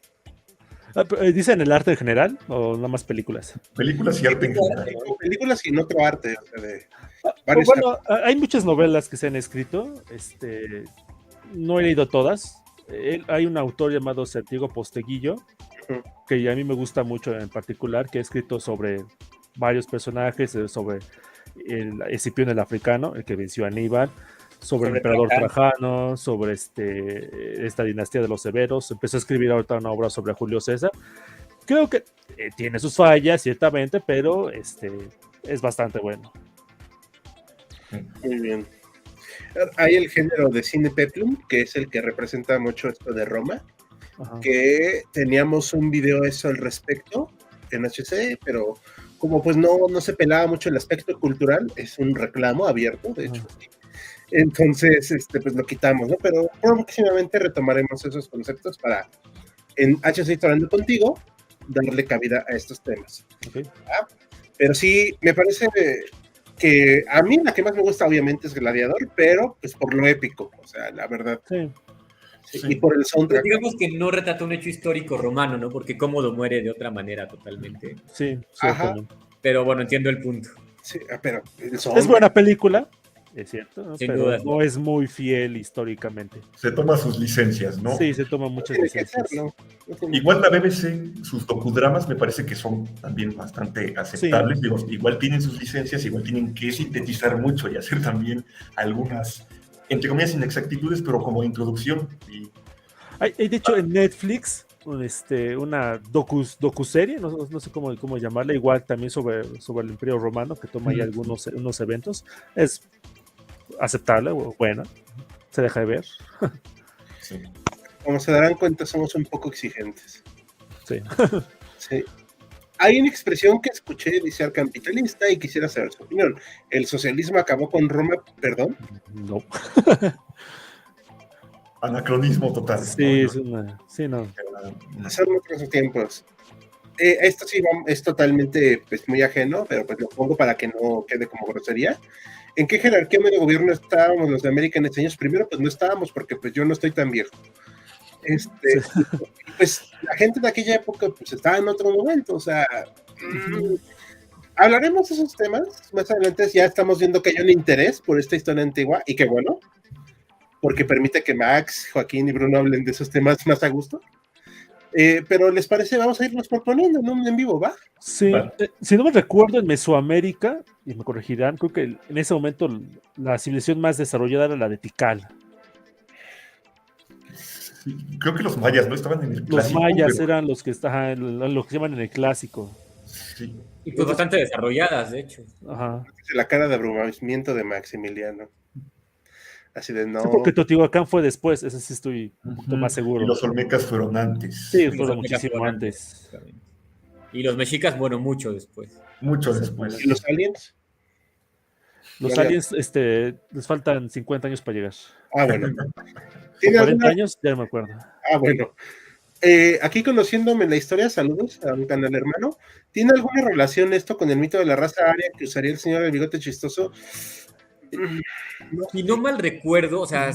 ¿Dicen el arte en general o nada más películas? Películas y arte en general. Películas y no otro arte. O sea, bueno, hay muchas novelas que se han escrito. No he leído todas. Hay un autor llamado Sertigo Posteguillo, que a mí me gusta mucho en particular, que ha escrito sobre varios personajes, sobre el Escipión el Africano, el que venció a Aníbal, sobre el emperador Trajano, sobre esta dinastía de los Severos. Empezó a escribir ahorita una obra sobre Julio César. Creo que tiene sus fallas, ciertamente, pero es bastante bueno. Muy bien. Hay el género de cine peplum, que es el que representa mucho esto de Roma. Ajá. Que teníamos un video eso al respecto en HC, pero como pues no se pelaba mucho el aspecto cultural, es un reclamo abierto, de hecho. Entonces, pues lo quitamos, ¿no? Pero próximamente retomaremos esos conceptos para, en HC Hablando Contigo, darle cabida a estos temas. Okay. Pero sí, me parece que a mí la que más me gusta obviamente es Gladiador, pero pues por lo épico, o sea, la verdad. Sí. Sí. Y por el soundtrack. Pero digamos que no retrata un hecho histórico romano, ¿no? Porque Cómodo muere de otra manera totalmente. Sí, ciertamente. Pero bueno, entiendo el punto. Sí, pero es buena película, es cierto, ¿no? Sin pero duda, no es muy fiel históricamente. Se toma sus licencias, ¿no? Sí, se toma muchas licencias. Igual la BBC, sus docudramas me parece que son también bastante aceptables. Sí. Digo, igual tienen sus licencias, igual tienen que sintetizar mucho y hacer también algunas, entre comillas, inexactitudes, pero como introducción. Hay de hecho en Netflix una docuserie, no sé cómo llamarla, igual también sobre el Imperio Romano, que toma ahí unos eventos. Es aceptable, buena, se deja de ver. Sí. Como se darán cuenta, somos un poco exigentes. Sí. Sí. Hay una expresión que escuché, dice Arcapitalista, y quisiera saber su opinión. ¿El socialismo acabó con Roma? ¿Perdón? No. Anacronismo total. Sí, ¿no? Son otros tiempos. Esto sí es totalmente pues, muy ajeno, pero pues lo pongo para que no quede como grosería. ¿En qué jerarquía de gobierno estábamos los de América en estos años? Primero, pues no estábamos, porque pues yo no estoy tan viejo. Este, pues la gente de aquella época pues estaba en otro momento, o sea, hablaremos de esos temas más adelante. Ya estamos viendo que hay un interés por esta historia antigua y qué bueno, porque permite que Max, Joaquín y Bruno hablen de esos temas más a gusto. Pero les parece, vamos a irnos proponiendo en un en vivo, ¿va? Sí, Vale. si no me recuerdo, en Mesoamérica, y me corregirán, creo que en ese momento la civilización más desarrollada era la de Tikal. Sí, creo que los mayas no estaban en el Los clásico, mayas pero eran los que estaban, lo que se llaman en el clásico. sí. Y pues bastante desarrolladas, de hecho. Ajá. La cara de abrumamiento de Maximiliano. Así de Sí, no. porque Teotihuacán fue después, ese sí estoy un poquito más Y seguro. los olmecas fueron antes. Sí, Y los fueron aztecas muchísimo fueron antes. exactamente. Y los mexicas, bueno, mucho después. Mucho después. ¿Y los aliens? Los Vale. aliens, les faltan 50 años para llegar. Ah, bueno. ¿O ¿Tiene 40 alguna? años? Ya no me acuerdo. Ah, bueno. Aquí conociéndome la historia, saludos a un canal hermano. ¿Tiene alguna relación esto con el mito de la raza aria que usaría el señor del bigote chistoso? No. Si no mal recuerdo, o sea,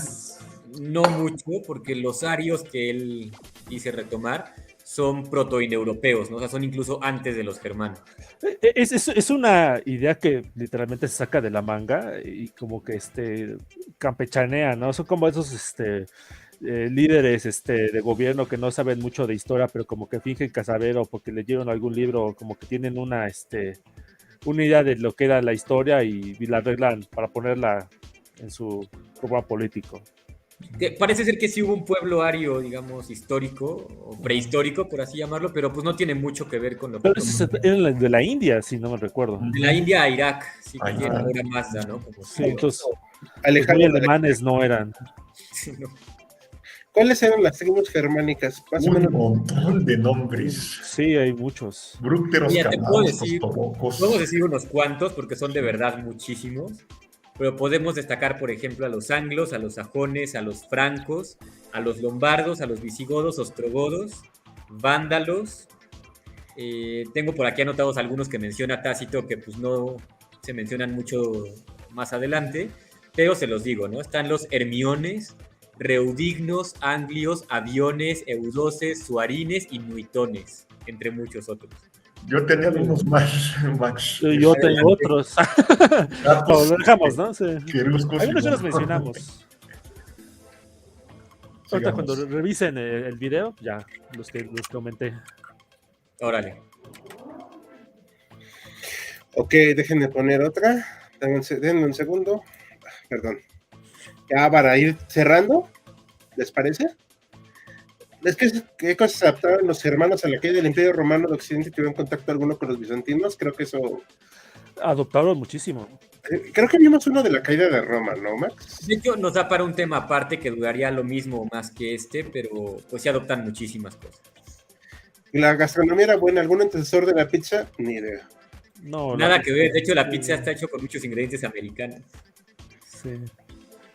no mucho, porque los arios que él dice retomar son protoindoeuropeos, ¿no? O sea, son incluso antes de los germanos. Es una idea que literalmente se saca de la manga y como que campechanea, ¿no? Son como esos líderes de gobierno que no saben mucho de historia, pero como que fingen saber o porque leyeron algún libro, o como que tienen una idea de lo que era la historia y la arreglan para ponerla en su programa político. Que parece ser que sí hubo un pueblo ario, digamos, histórico o prehistórico, por así llamarlo, pero pues no tiene mucho que ver con lo que... Pero ese era de la India, si no me recuerdo. De la India a Irak, sí que Ahí tiene está. ahora Mazda, ¿no? Como Sí, entonces los Alejandro, muy alemanes no eran. sí, ¿no? ¿cuáles eran las tribus germánicas? Más o Un menos. montón de nombres. Sí, hay muchos. Brúcteros, Mira, te puedo canaos, decir, tobocos. podemos decir unos cuantos porque son de verdad muchísimos, pero podemos destacar, por ejemplo, a los anglos, a los sajones, a los francos, a los lombardos, a los visigodos, ostrogodos, vándalos. Tengo por aquí anotados algunos que menciona Tácito que pues no se mencionan mucho más adelante, pero se los digo, ¿no? Están los hermiones, reudignos, anglios, aviones, eudoces, suarines y nuitones, entre muchos otros. Yo tenía unos más, Max. Yo tengo otros. Gatos, Lo dejamos, ¿no? Sí. queruscos, Algunos ya los no. mencionamos. Ahorita Sigamos. cuando revisen el video, ya, los que comenté. Órale. Ok, déjenme poner otra. Denme un segundo. Perdón. Ya para ir cerrando, ¿les parece? Es que qué cosas adaptaron los germanos a la caída del Imperio Romano de Occidente y tuvieron contacto alguno con los bizantinos. Creo que eso. Adoptaron muchísimo. Creo que vimos uno de la caída de Roma, ¿no, Max? De hecho, nos da para un tema aparte que duraría lo mismo o más que pero pues se adoptan muchísimas cosas. ¿Y la gastronomía era buena? ¿Algún antecesor de la pizza? Ni idea. No, Nada que ver. De hecho, la pizza está hecha con muchos ingredientes americanos. Sí.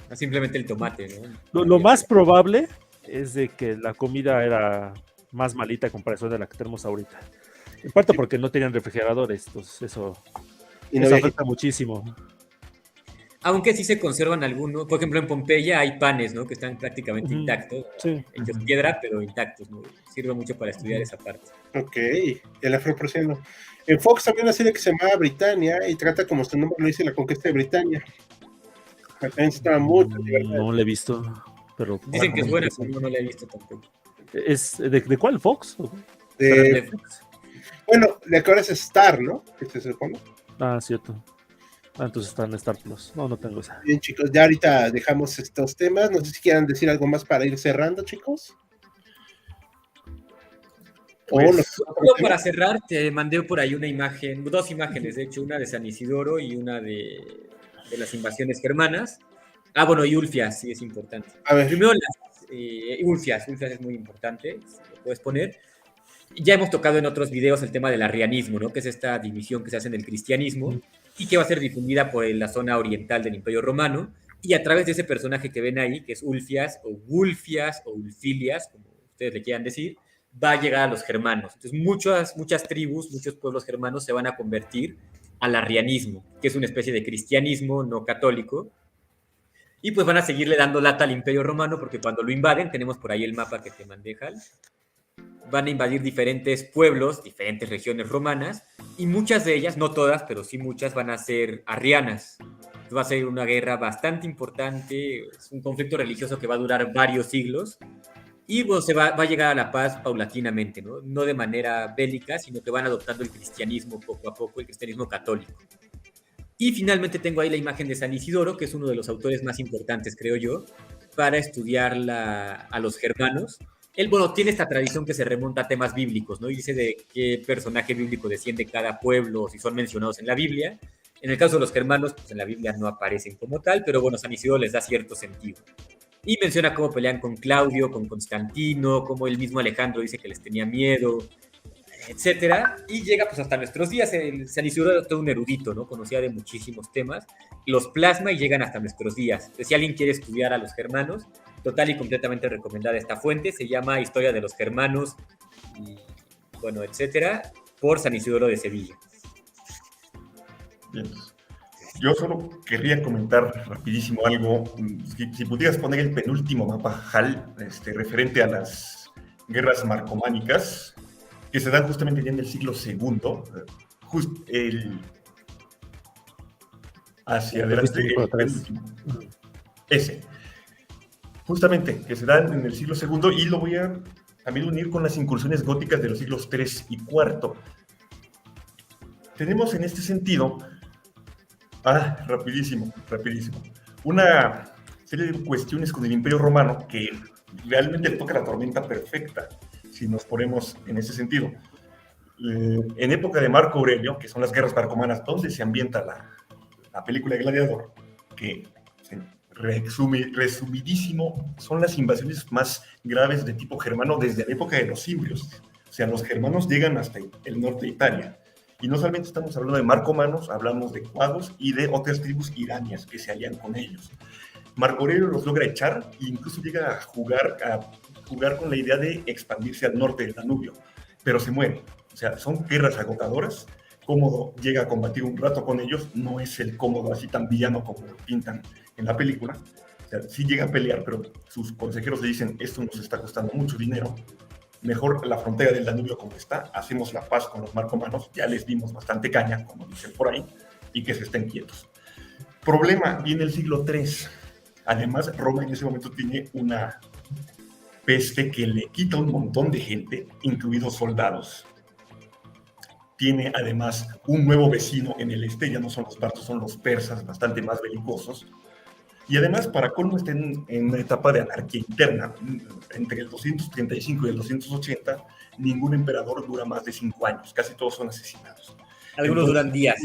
No simplemente el tomate, ¿no? Lo más probable es de que la comida era más malita en comparación de la que tenemos ahorita. En parte porque no tenían refrigeradores, entonces eso Y no eso había afecta muchísimo. Aunque sí se conservan algunos. Por ejemplo, en Pompeya hay panes, ¿no? Que están prácticamente Ujú. intactos. Sí. Hechos piedra, pero intactos, ¿no? Sirve mucho para estudiar esa parte. Ok, el afroporciano. En Fox había una serie que se llamaba Britannia y trata, como su nombre lo dice, la conquista de Britania. También estaba mucho divertido. No lo he visto, pero Dicen que es buena, pero no la he visto tampoco. ¿De cuál? ¿Fox? De- bueno, de que ahora es Star, ¿no? Que se supone. Ah, cierto. Ah, entonces está en Star Plus. No tengo esa. Bien, chicos, ya ahorita dejamos estos temas. No sé si quieran decir algo más para ir cerrando, chicos. Pues, Solo para cerrar, te mandé por ahí una imagen, dos imágenes, de hecho, una de San Isidoro y una de las invasiones germanas. Ah, bueno, y Ulfias, sí es importante. A ver. Primero las Ulfias es muy importante, si lo puedes poner. Ya hemos tocado en otros videos el tema del arrianismo, ¿no? Que es esta división que se hace en el cristianismo y que va a ser difundida por la zona oriental del Imperio Romano. Y a través de ese personaje que ven ahí, que es Ulfias o Wulfias o Ulfilias, como ustedes le quieran decir, va a llegar a los germanos. Entonces muchas tribus, muchos pueblos germanos se van a convertir al arrianismo, que es una especie de cristianismo no católico. Y pues van a seguirle dando lata al Imperio Romano, porque cuando lo invaden, tenemos por ahí el mapa que te mandé, Hal, van a invadir diferentes pueblos, diferentes regiones romanas, y muchas de ellas, no todas, pero sí muchas, van a ser arrianas. Entonces va a ser una guerra bastante importante, es un conflicto religioso que va a durar varios siglos, y bueno, va a llegar a la paz paulatinamente, ¿no? No de manera bélica, sino que van adoptando el cristianismo poco a poco, el cristianismo católico. Y finalmente tengo ahí la imagen de San Isidoro, que es uno de los autores más importantes, creo yo, para estudiar a los germanos. Él, bueno, tiene esta tradición que se remonta a temas bíblicos, ¿no? Y dice de qué personaje bíblico desciende cada pueblo, si son mencionados en la Biblia. En el caso de los germanos, pues en la Biblia no aparecen como tal, pero bueno, San Isidoro les da cierto sentido. Y menciona cómo pelean con Claudio, con Constantino, cómo el mismo Alejandro dice que les tenía miedo, etcétera, y llega pues hasta nuestros días. El San Isidoro era todo un erudito, ¿no? Conocía de muchísimos temas, los plasma y llegan hasta nuestros días. Entonces, si alguien quiere estudiar a los germanos, total y completamente recomendada esta fuente, se llama Historia de los Germanos, y, bueno, etcétera, por San Isidoro de Sevilla. Bien. Yo solo querría comentar rapidísimo algo. Si pudieras poner el penúltimo mapa, Hal, referente a las guerras marcománicas, que se dan justamente ya en el siglo II, hacia adelante, el penúltimo. Ese. Justamente, que se dan en el siglo II, y lo voy a también unir con las incursiones góticas de los siglos III y IV. Tenemos en este sentido, rapidísimo, una serie de cuestiones con el Imperio Romano que realmente le toca la tormenta perfecta, si nos ponemos en ese sentido. En época de Marco Aurelio, que son las guerras marcomanas, donde se ambienta la película de Gladiador, que resumidísimo, son las invasiones más graves de tipo germano desde la época de los cimbrios. O sea, los germanos llegan hasta el norte de Italia. Y no solamente estamos hablando de marcomanos, hablamos de cuados y de otras tribus iranias que se hallan con ellos. Marco Aurelio los logra echar e incluso llega a jugar con la idea de expandirse al norte del Danubio, pero se muere. O sea, son guerras agotadoras. Cómodo llega a combatir un rato con ellos, no es el Cómodo así tan villano como lo pintan en la película. O sea, sí llega a pelear, pero sus consejeros le dicen, esto nos está costando mucho dinero, mejor la frontera del Danubio como está, hacemos la paz con los marcomanos, ya les dimos bastante caña, como dicen por ahí, y que se estén quietos. Problema, viene el siglo III. Además, Roma en ese momento tiene una peste que le quita un montón de gente, incluidos soldados. Tiene además un nuevo vecino en el este, ya no son los partos, son los persas, bastante más belicosos. Y además, para colmo, está en una etapa de anarquía interna. Entre el 235 y el 280, ningún emperador dura más de 5 años, casi todos son asesinados. Algunos duran días.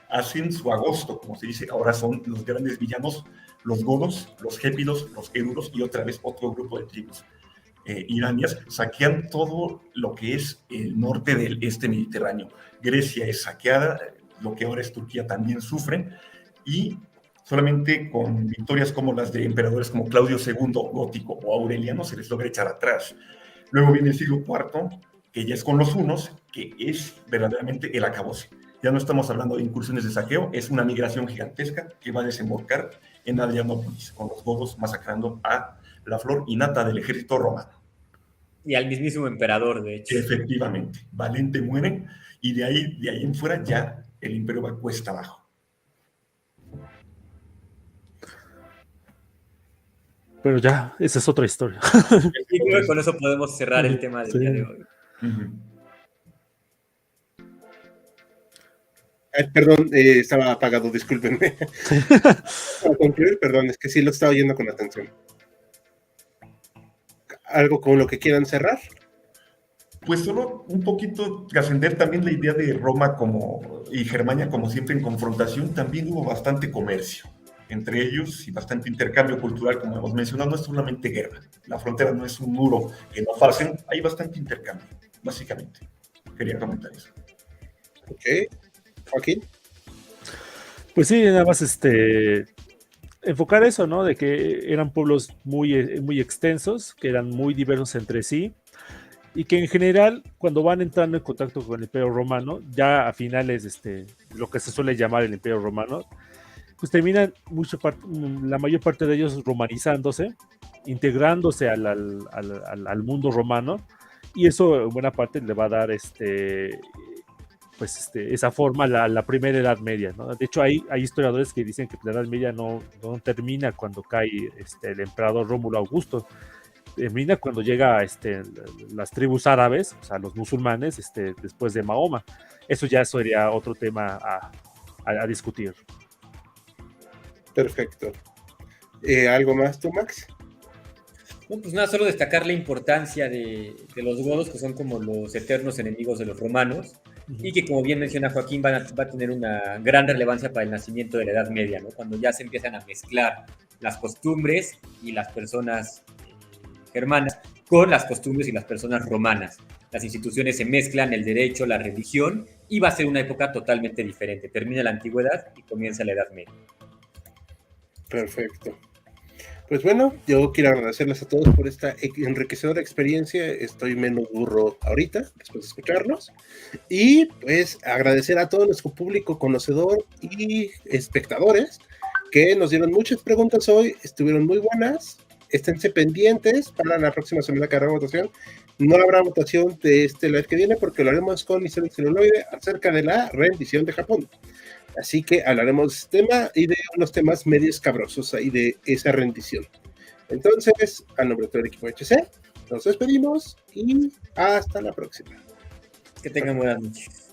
Hacen su agosto, como se dice, ahora son los grandes villanos, los godos, los gépidos, los euros y otra vez otro grupo de tribus iranias, saquean todo lo que es el norte del este mediterráneo. Grecia es saqueada, lo que ahora es Turquía también sufre, y solamente con victorias como las de emperadores como Claudio II, gótico, o Aureliano, se les logra echar atrás. Luego viene el siglo IV, que ya es con los hunos, que es verdaderamente el acabose. Ya no estamos hablando de incursiones de saqueo, es una migración gigantesca que va a desembocar en Adrianópolis, con los godos masacrando a la flor y nata del ejército romano. Y al mismísimo emperador, de hecho. Efectivamente, Valente muere, y de ahí en fuera ya el imperio va cuesta abajo. Pero ya, esa es otra historia. Y creo que con eso podemos cerrar el tema del día de hoy. Perdón, estaba apagado, discúlpenme. Para concluir, perdón, es que sí lo estaba oyendo con atención. ¿Algo con lo que quieran cerrar? Pues solo un poquito trascender también la idea de Roma y Germania como siempre en confrontación. También hubo bastante comercio entre ellos y bastante intercambio cultural, como hemos mencionado. No es solamente guerra, la frontera no es un muro que no pasen, hay bastante intercambio, básicamente. Quería comentar eso. Ok, Joaquín. Pues sí, nada más enfocar eso, ¿no? De que eran pueblos muy extensos, que eran muy diversos entre sí, y que en general, cuando van entrando en contacto con el Imperio Romano, ya a finales, lo que se suele llamar el Imperio Romano, pues terminan la mayor parte de ellos romanizándose, integrándose al mundo romano, y eso en buena parte le va a dar esa forma a la primera Edad Media, ¿no? De hecho, hay historiadores que dicen que la Edad Media no termina cuando cae el emperador Rómulo Augusto, termina cuando llega las tribus árabes, o sea, los musulmanes, después de Mahoma. Eso ya sería otro tema a discutir. Perfecto. ¿Algo más tú, Max? No, pues nada, solo destacar la importancia de los godos, que son como los eternos enemigos de los romanos, y que, como bien menciona Joaquín, va a tener una gran relevancia para el nacimiento de la Edad Media, ¿no? Cuando ya se empiezan a mezclar las costumbres y las personas germanas con las costumbres y las personas romanas. Las instituciones se mezclan, el derecho, la religión, y va a ser una época totalmente diferente. Termina la antigüedad y comienza la Edad Media. Perfecto. Pues bueno, yo quiero agradecerles a todos por esta enriquecedora experiencia. Estoy menos burro ahorita, después de escucharlos. Y pues agradecer a todo nuestro público conocedor y espectadores que nos dieron muchas preguntas hoy, estuvieron muy buenas. Esténse pendientes para la próxima semana que habrá votación. No habrá votación de este live que viene porque lo haremos con Isabel Celuloide acerca de la rendición de Japón. Así que hablaremos de este tema y de unos temas medios cabrosos ahí de esa rendición. Entonces, a nombre de todo el equipo HC, nos despedimos y hasta la próxima. Que tengan buenas noches.